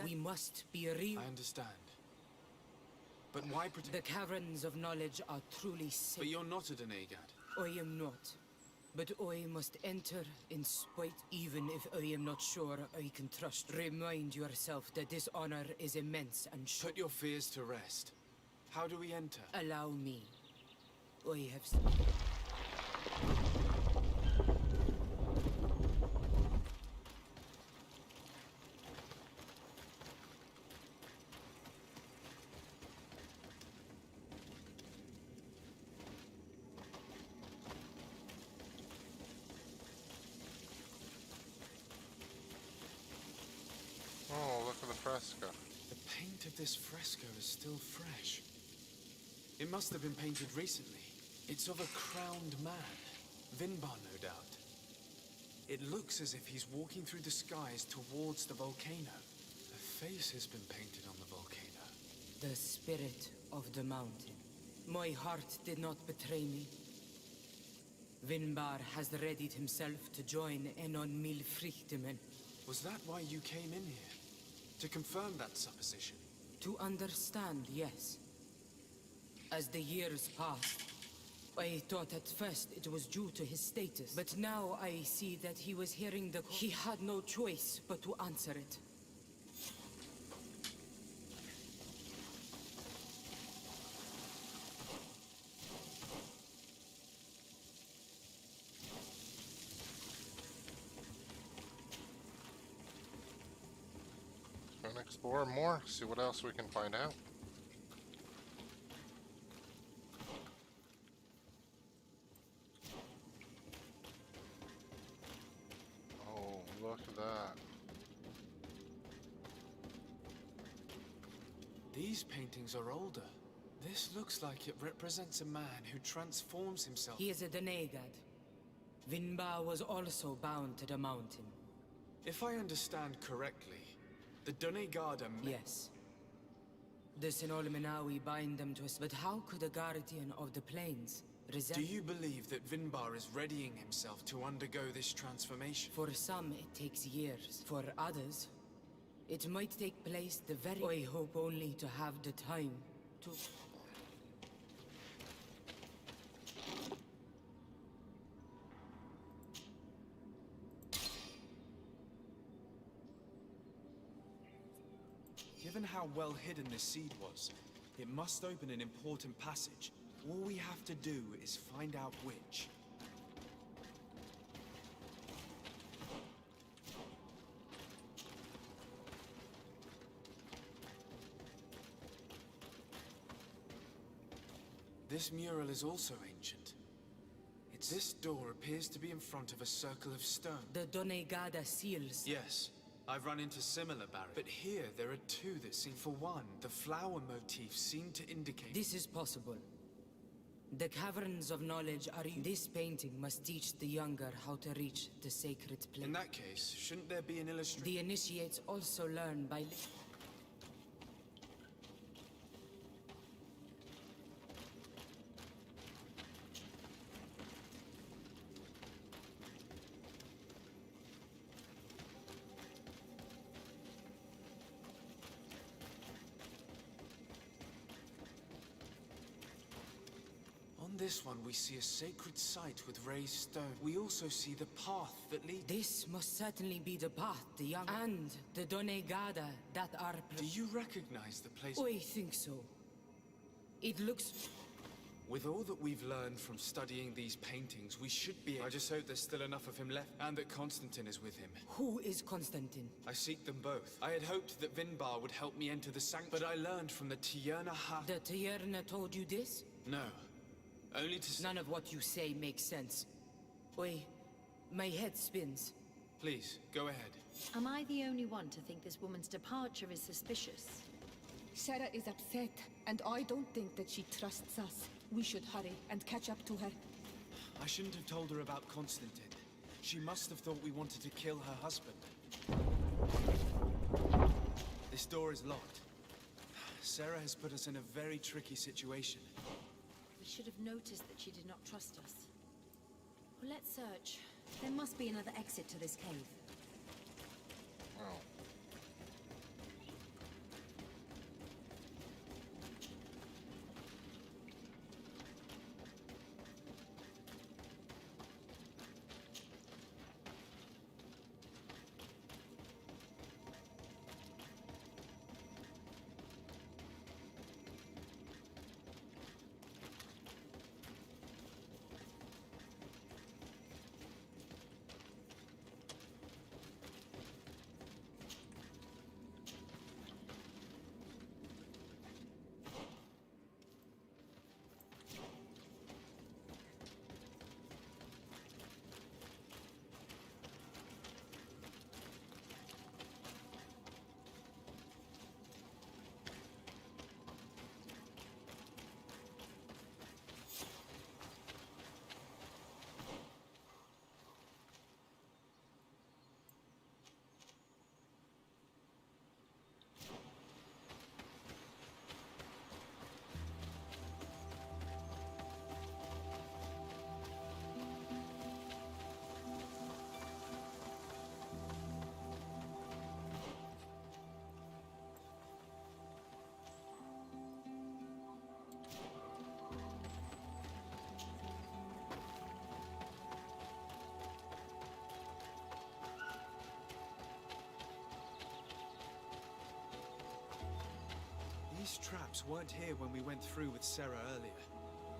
We must be real. I understand. But why protect... The Caverns of Knowledge are truly safe. But you're not a Denegad. I am not. But I must enter in spite, even if I am not sure I can trust. Remind yourself that this honor is immense and Put your fears to rest. How do we enter? Allow me. I have... Oh, look at the fresco. The paint of this fresco is still fresh. It must have been painted recently. It's of a crowned man. Vinbar, no doubt. It looks as if he's walking through the skies towards the volcano. A face has been painted on the volcano. The spirit of the mountain. My heart did not betray me. Vinbar has readied himself to join Enon Milfrichtemen. Was that why you came in here? To confirm that supposition? To understand, yes. As the years passed, I thought at first it was due to his status, but now I see that he was hearing the... He had no choice but to answer it. Go and explore more, see what else we can find out. Look at that. These paintings are older. This looks like it represents a man who transforms himself. He is a Denegad. Vinbar was also bound to the mountain. If I understand correctly, the Donegada... Yes. The Sinolmenawi bind them to us, but how could a guardian of the plains resent... Do you believe that Vinbar is readying himself to undergo this transformation? For some, it takes years. For others, it might take place the very... I hope only to have the time to... Given how well hidden this seed was, it must open an important passage. All we have to do is find out which. This mural is also ancient. It gates. This door appears to be in front of a circle of stone. The Donegada seals. Yes. I've run into similar barriers, but here there are two that seem... For one, the flower motifs seem to indicate... This is possible. The caverns of knowledge are... This painting must teach the younger how to reach the sacred place. In that case, shouldn't there be an illustration? The initiates also learn by... On this one, we see a sacred site with raised stone. We also see the path that leads... This must certainly be the path the young... And the Donegada that are... Do you recognize the place? I think so. It looks... With all that we've learned from studying these paintings, we should be... I just hope there's still enough of him left, and that Constantine is with him. Who is Constantine? I seek them both. I had hoped that Vinbar would help me enter the sanctuary, but I learned from the Tierna The Tierna told you this? No. Only to... None of what you say makes sense. Oi, my head spins. Please, go ahead. Am I the only one to think this woman's departure is suspicious? Sarah is upset, and I don't think that she trusts us. We should hurry and catch up to her. I shouldn't have told her about Constantine. She must have thought we wanted to kill her husband. This door is locked. Sarah has put us in a very tricky situation. We should have noticed that she did not trust us. Well, let's search. There must be another exit to this cave. Oh. These traps weren't here when we went through with Sarah earlier.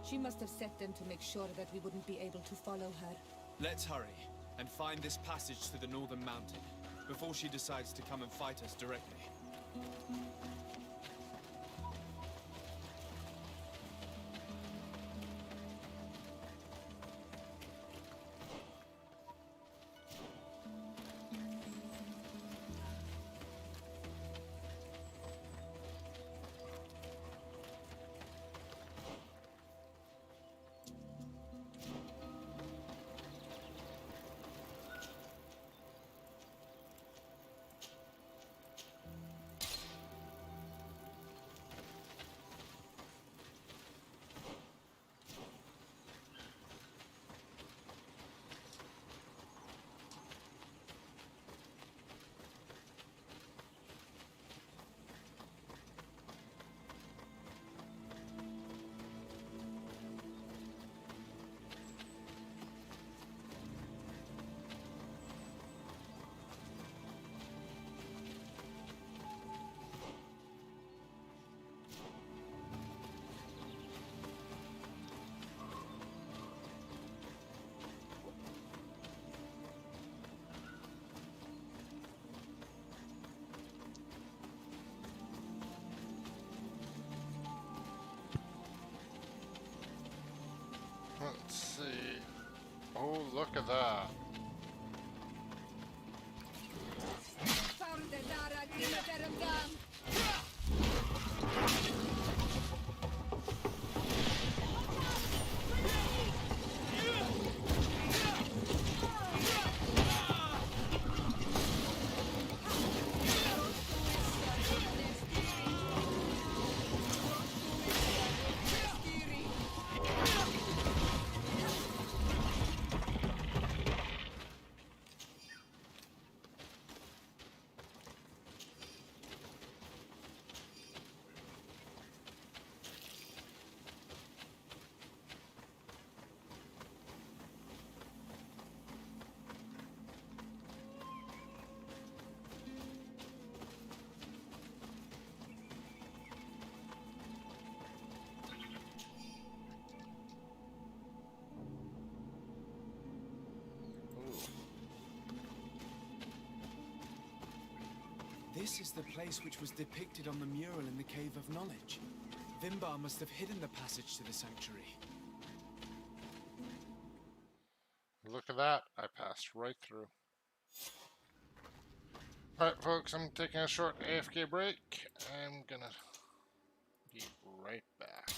She must have set them to make sure that we wouldn't be able to follow her. Let's hurry and find this passage to the northern mountain before she decides to come and fight us directly. Oh, look at that. This is the place which was depicted on the mural in the Cave of Knowledge. Vimbar must have hidden the passage to the sanctuary. Look at that. I passed right through. Alright, folks, I'm taking a short AFK break. I'm gonna be right back.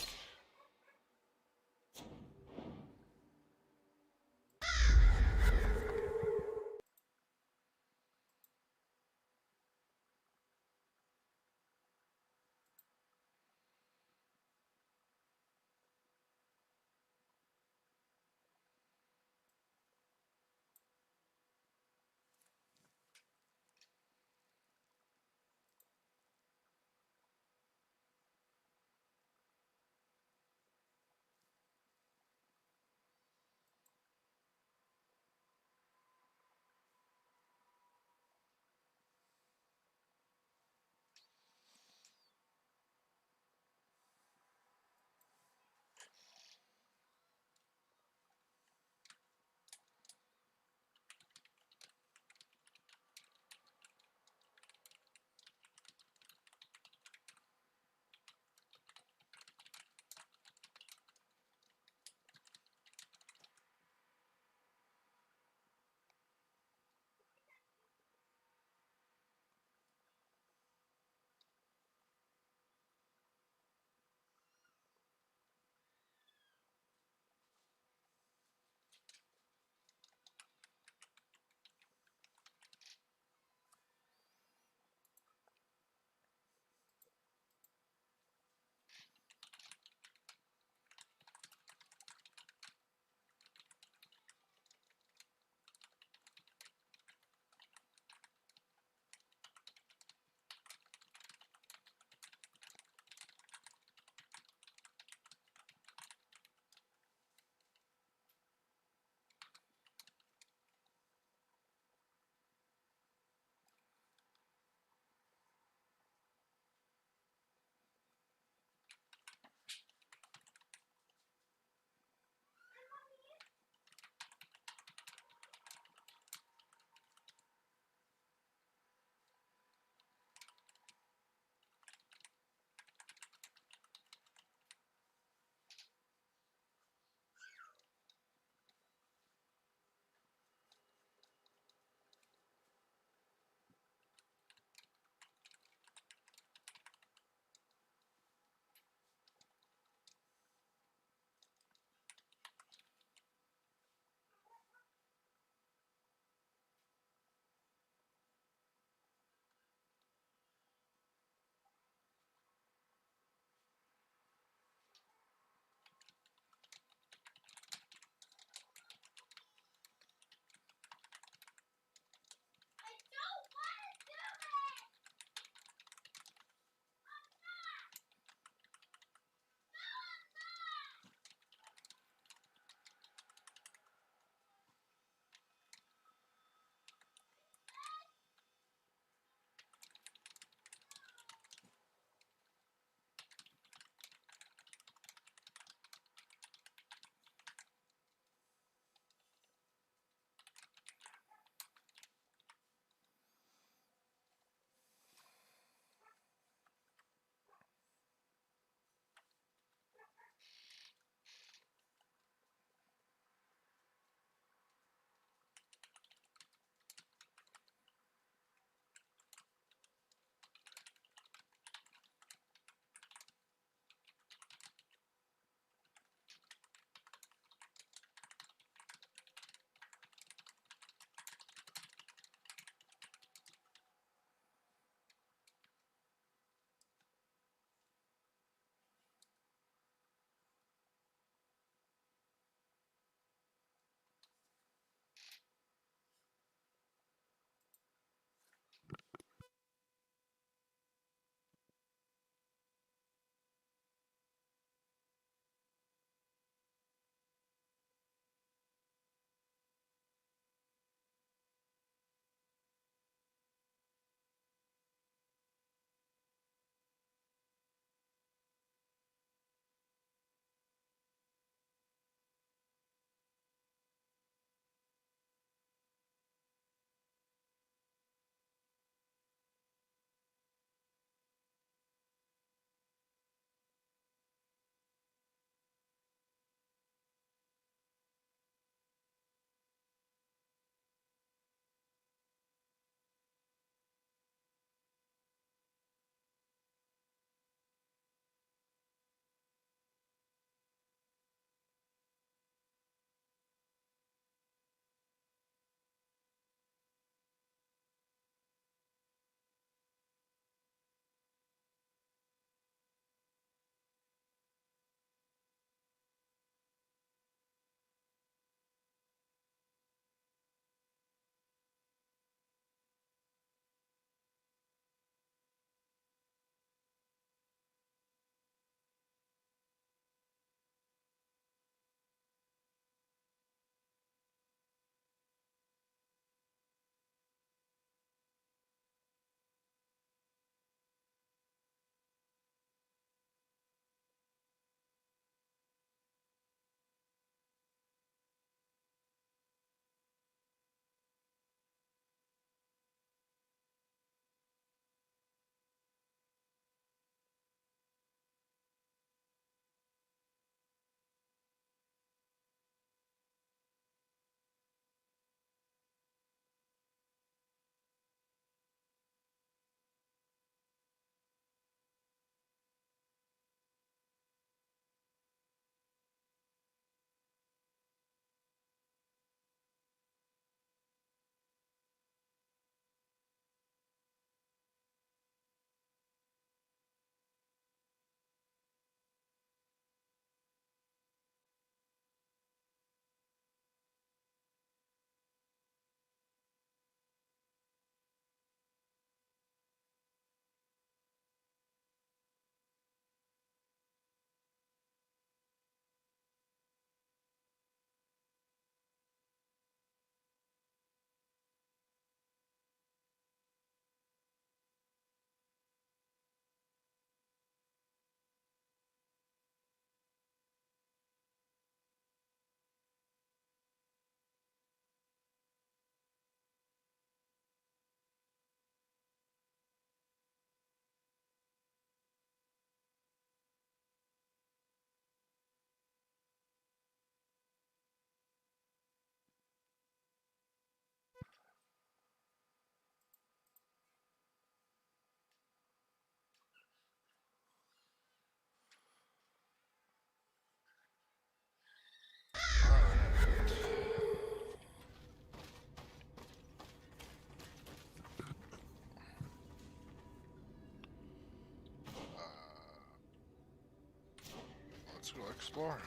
explore.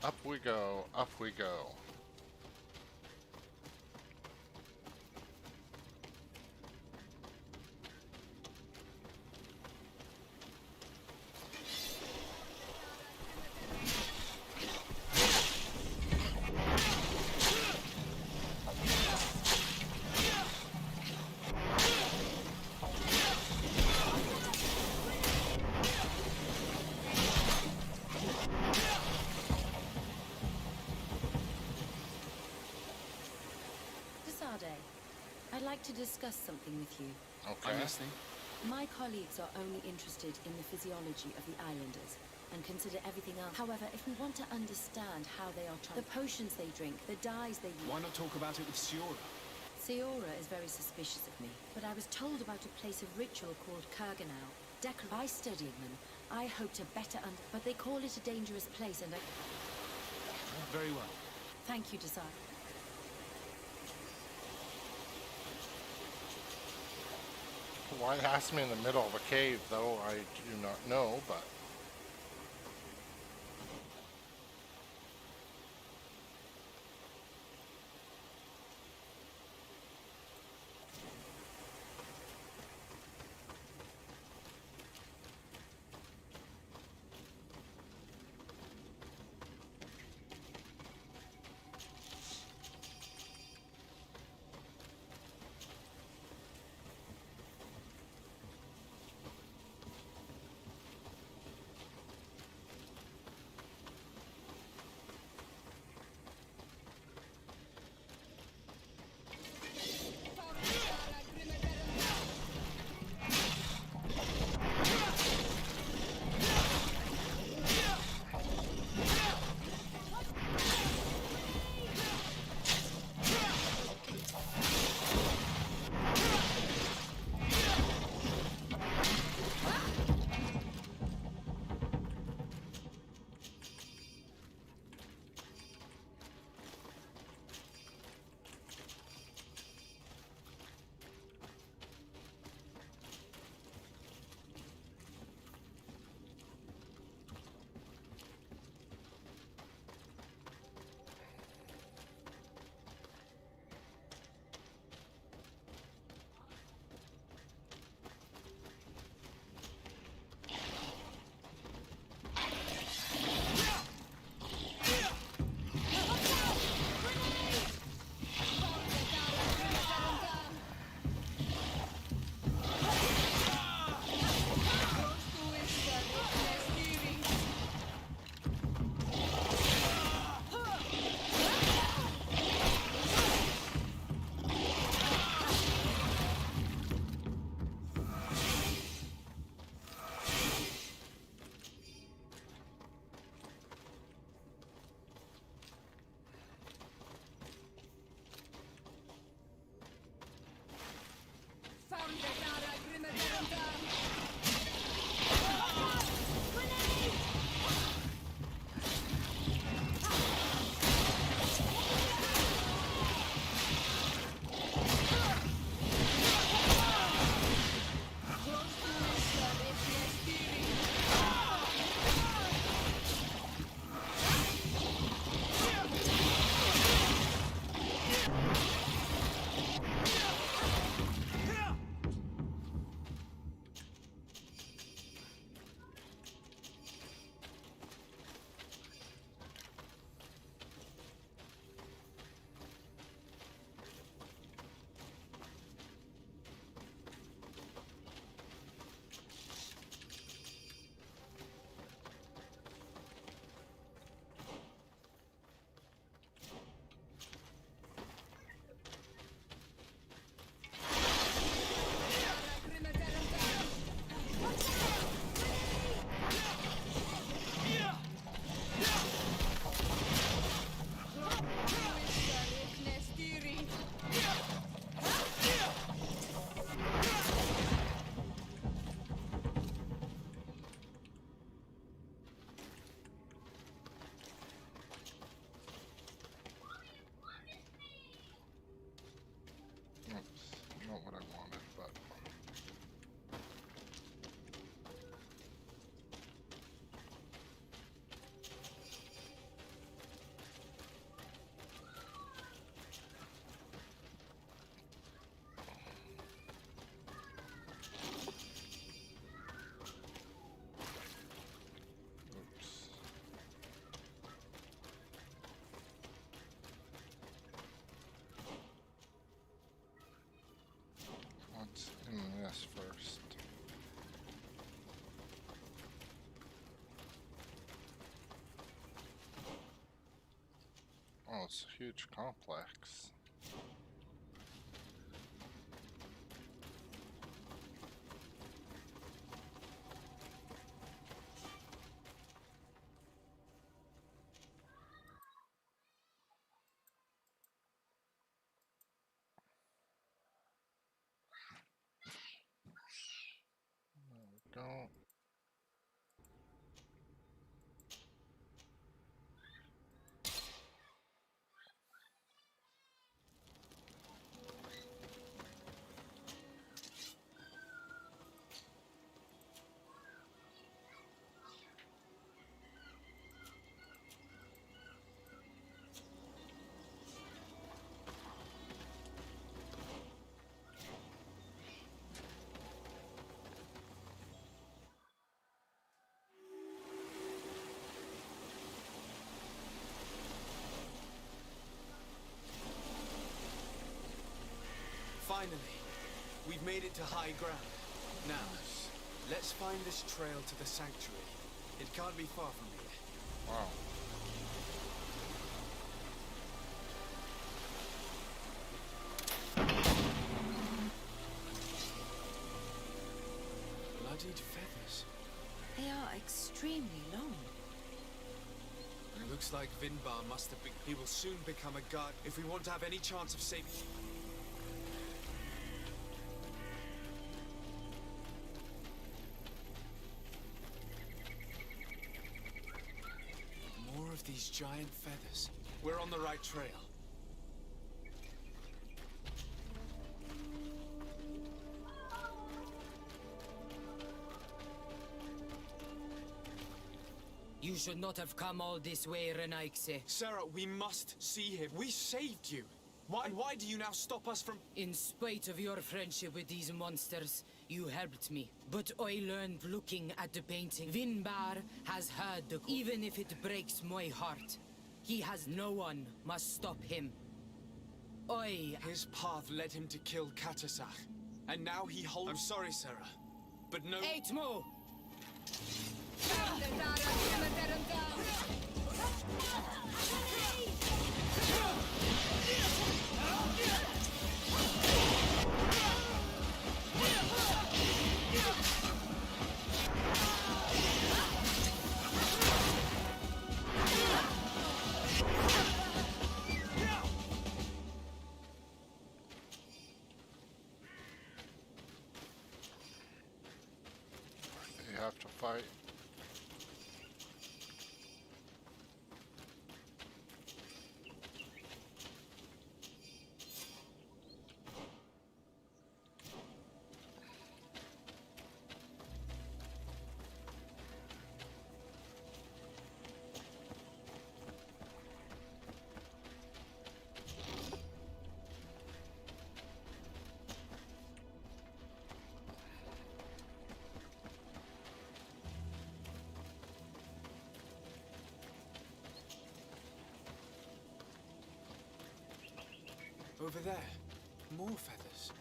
Up we go, up we go. I'd like to discuss something with you. Okay. I'm listening. My colleagues are only interested in the physiology of the islanders and consider everything else. However, if we want to understand how they are trying, the potions they drink, the dyes they use... Why not talk about it with Siora? Siora is very suspicious of me, but I was told about a place of ritual called Kurganau. By studying them, I hope to better but they call it a dangerous place and I... Very well. Thank you, Desire. Why ask me in the middle of a cave, though? I do not know, but... Oh, it's a huge complex. There we go. Finally, we've made it to high ground. Now, let's find this trail to the sanctuary. It can't be far from here. Wow. Bloodied feathers. They are extremely long. Looks like Vinbar must have been... He will soon become a god if we want to have any chance of saving... More of these giant feathers. We're on the right trail. You should not have come all this way, Renaikse. Sarah, we must see him. We saved you. Why do you now stop us from... In spite of your friendship with these monsters, you helped me. But I learned looking at the painting. Vinbar has heard the... Even if it breaks my heart, he has no one must stop him. His path led him to kill Katasach. And now he holds... I'm sorry, Sarah. But no... Eitmo! You have to fight. Over there. More feathers.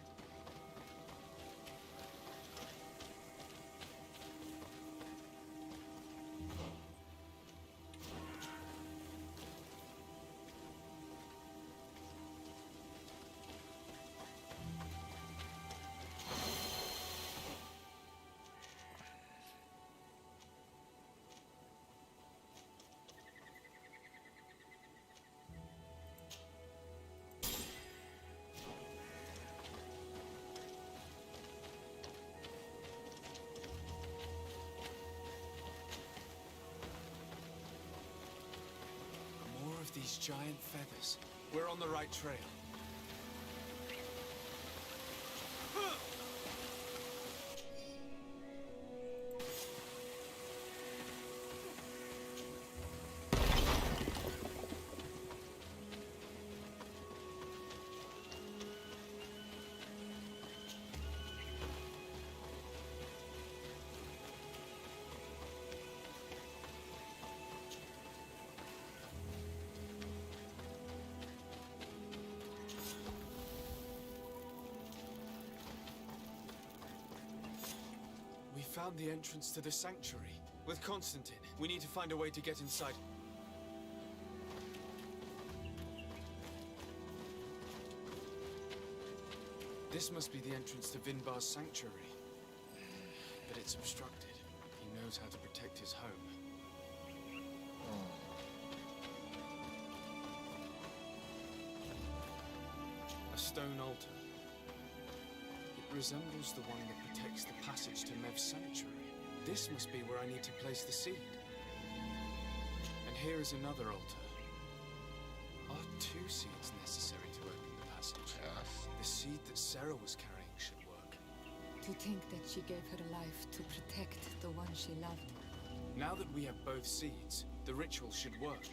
These giant feathers. We're on the right trail. We found the entrance to the sanctuary. With Constantine, we need to find a way to get inside. This must be the entrance to Vinbar's sanctuary. But it's obstructed. He knows how to protect his home. A stone altar. It resembles the one that protects the passage to Mev's sanctuary. This must be where I need to place the seed. And here is another altar. Are 2 seeds necessary to open the passage? Yes. The seed that Sarah was carrying should work. To think that she gave her life to protect the one she loved. Now that we have both seeds, the ritual should work.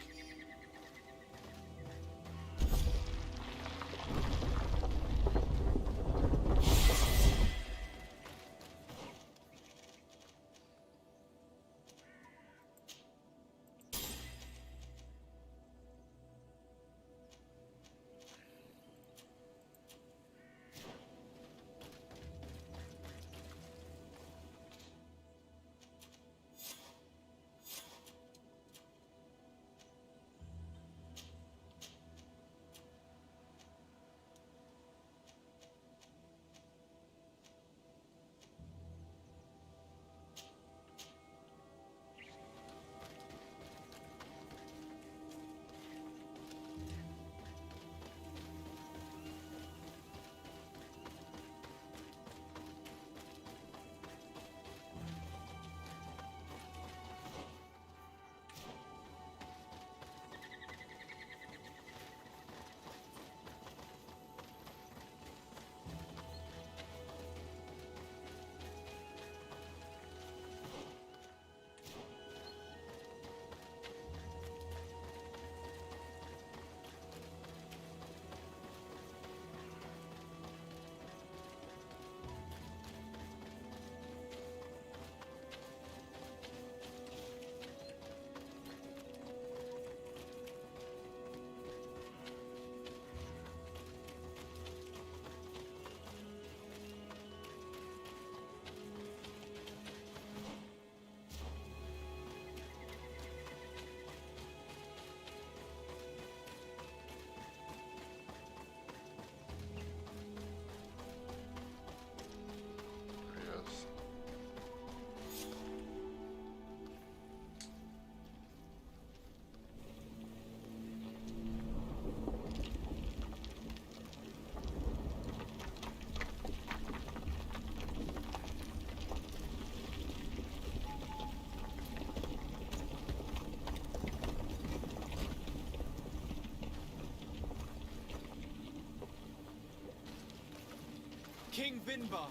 King Vinbar,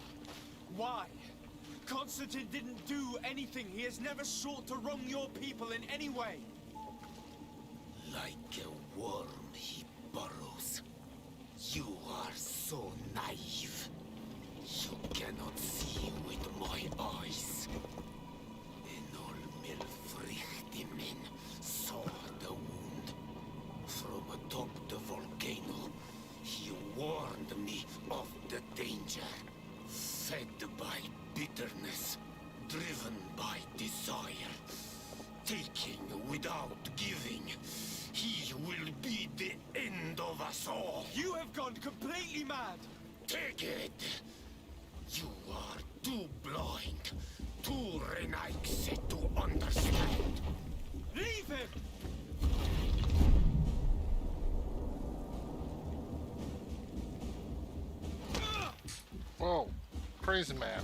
why? Constantine didn't do anything. He has never sought to wrong your people in any way. Like a worm he burrows. You are so naive. You cannot see with my eyes. Enol Milfrichtimin saw the wound. From atop the volcano, he warned me of the danger. Fed by bitterness, driven by desire, taking without giving, he will be the end of us all. You have gone completely mad! Take it! You are too blind, too renaixed to understand. Leave him! Whoa, crazy man.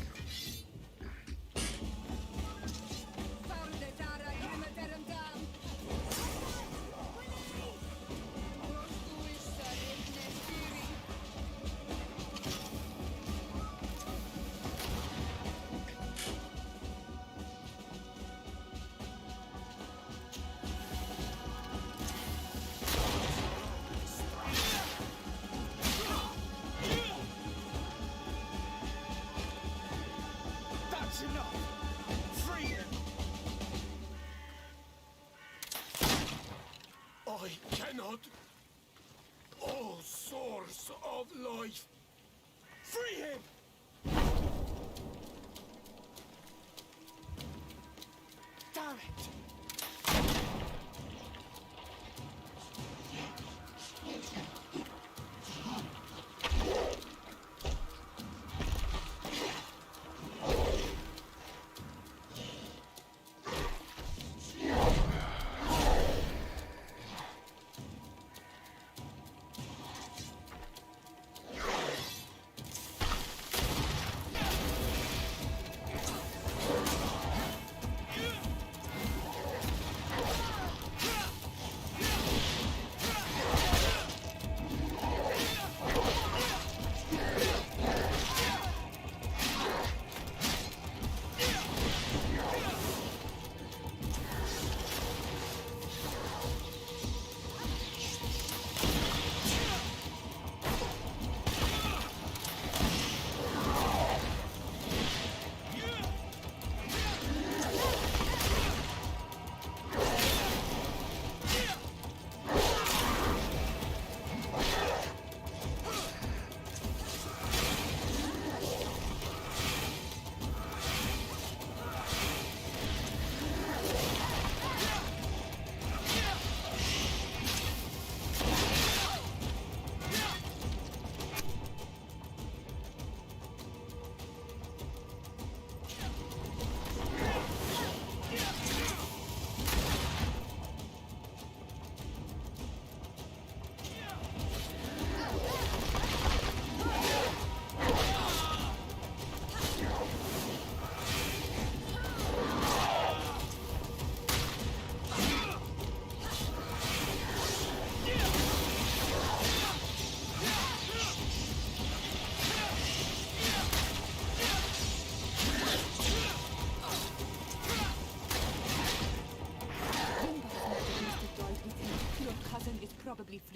That's enough! Free him! I cannot. O source of life. Free him! Damn it!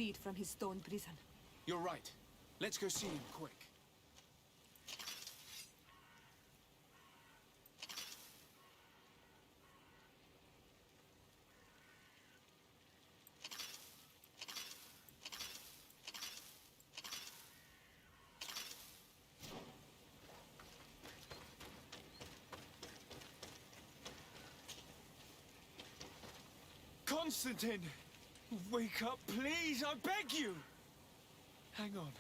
freed from his stone prison. You're right. Let's go see him quick. Constantine! Wake up, please! I beg you! Hang on.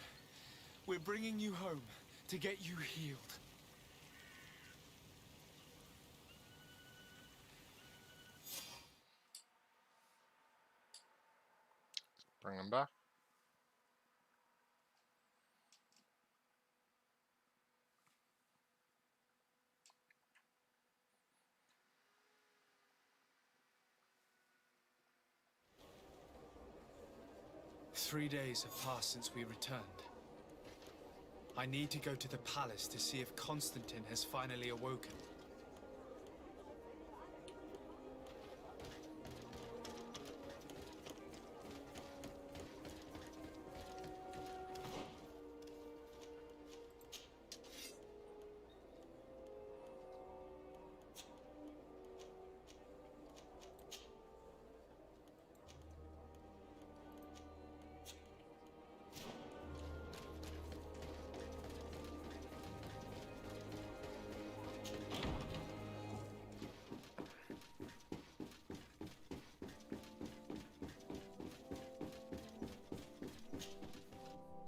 We're bringing you home to get you healed. Bring him back. Three days have passed since we returned. I need to go to the palace to see if Constantine has finally awoken.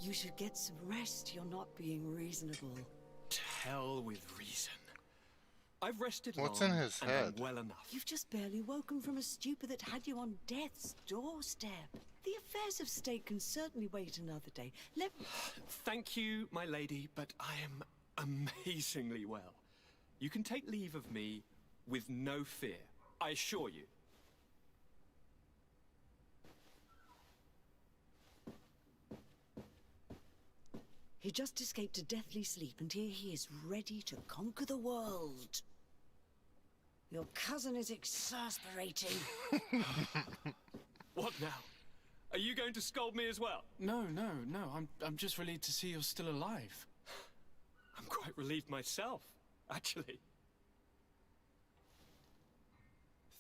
You should get some rest. You're not being reasonable. To hell with reason. I've rested What's long in his and head? I'm well enough. You've just barely woken from a stupor that had you on death's doorstep. The affairs of state can certainly wait another day. Let me... Thank you, my lady, but I am amazingly well. You can take leave of me with no fear, I assure you. He just escaped a deathly sleep, and here he is, ready to conquer the world. Your cousin is exasperating. What now? Are you going to scold me as well? No. I'm just relieved to see you're still alive. I'm quite relieved myself, actually.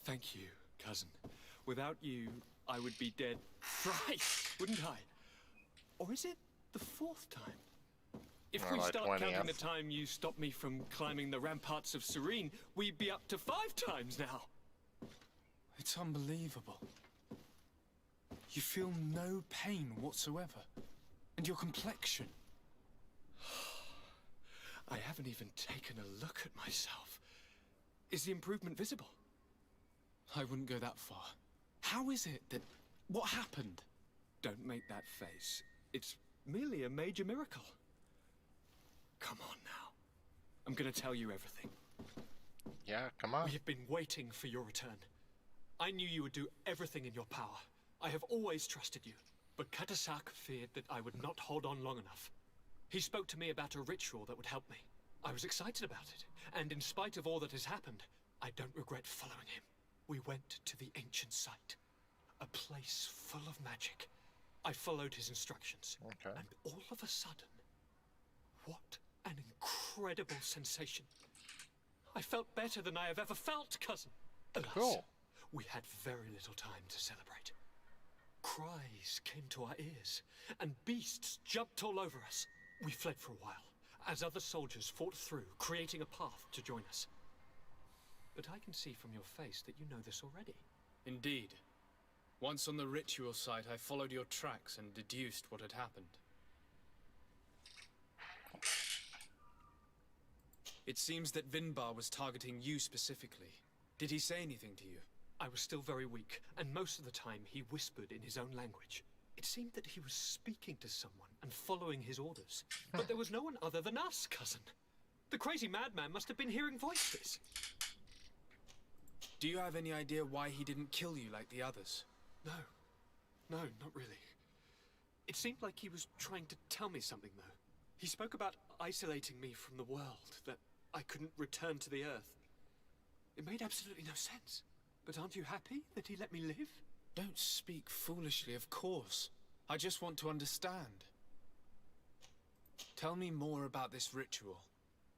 Thank you, cousin. Without you, I would be dead thrice, wouldn't I? Or is it the fourth time? If we start counting the time you stopped me from climbing the ramparts of Serene, we'd be up to 5 times now. It's unbelievable. You feel no pain whatsoever. And your complexion. I haven't even taken a look at myself. Is the improvement visible? I wouldn't go that far. How is it that... What happened? Don't make that face. It's merely a major miracle. Come on now. I'm gonna tell you everything. Yeah, come on. We have been waiting for your return. I knew you would do everything in your power. I have always trusted you. But Katasak feared that I would not hold on long enough. He spoke to me about a ritual that would help me. I was excited about it. And in spite of all that has happened, I don't regret following him. We went to the ancient site. A place full of magic. I followed his instructions. Okay. And all of a sudden, what an incredible sensation. I felt better than I have ever felt, cousin. Alas, Cool. we had very little time to celebrate. Cries came to our ears, and beasts jumped all over us. We fled for a while, as other soldiers fought through, creating a path to join us. But I can see from your face that you know this already. Indeed. Once on the ritual site, I followed your tracks and deduced what had happened. It seems that Vinbar was targeting you specifically. Did he say anything to you? I was still very weak, and most of the time he whispered in his own language. It seemed that he was speaking to someone and following his orders. But there was no one other than us, cousin. The crazy madman must have been hearing voices. Do you have any idea why he didn't kill you like the others? No, not really. It seemed like he was trying to tell me something, though. He spoke about isolating me from the world, that I couldn't return to the Earth. It made absolutely no sense. But aren't you happy that he let me live? Don't speak foolishly, of course. I just want to understand. Tell me more about this ritual.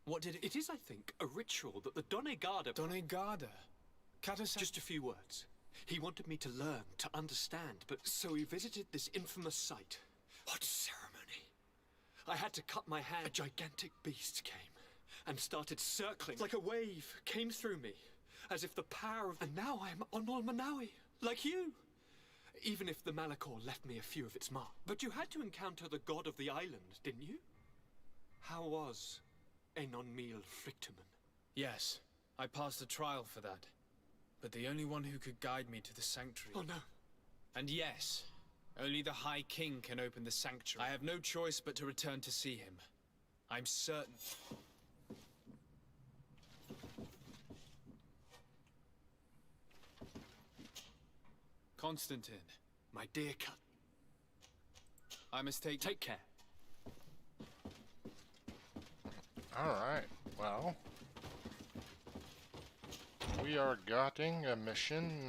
What did it... It is, I think, a ritual that the Donegada... Donegada? Kata-san... Just a few words. He wanted me to learn, to understand, but so we visited this infamous site. What ceremony! I had to cut my hand. A gigantic beast came and started circling like a wave, came through me, as if the power of... And now I am Onol Manawi, like you! Even if the Malachor left me a few of its mark. But you had to encounter the god of the island, didn't you? How was Enonmil Frictamen? Yes, I passed a trial for that. But the only one who could guide me to the sanctuary... Oh no! And yes, only the High King can open the sanctuary. I have no choice but to return to see him. I'm certain... Constantine. My dear cut. I must take... Take care. Alright, well... We are getting a mission,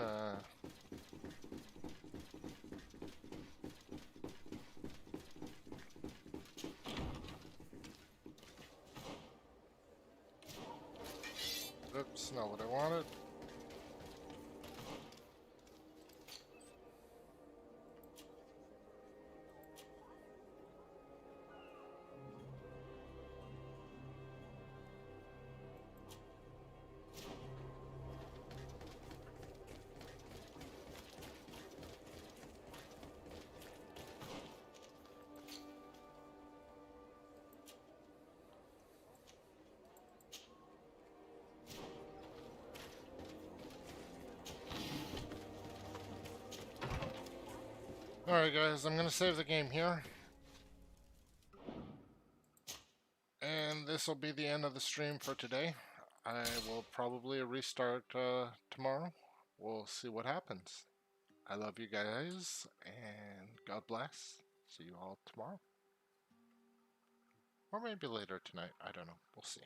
Oops, not what I wanted. Alright guys, I'm gonna save the game here. And this will be the end of the stream for today. I will probably restart tomorrow. We'll see what happens. I love you guys, and God bless. See you all tomorrow. Or maybe later tonight, I don't know. We'll see.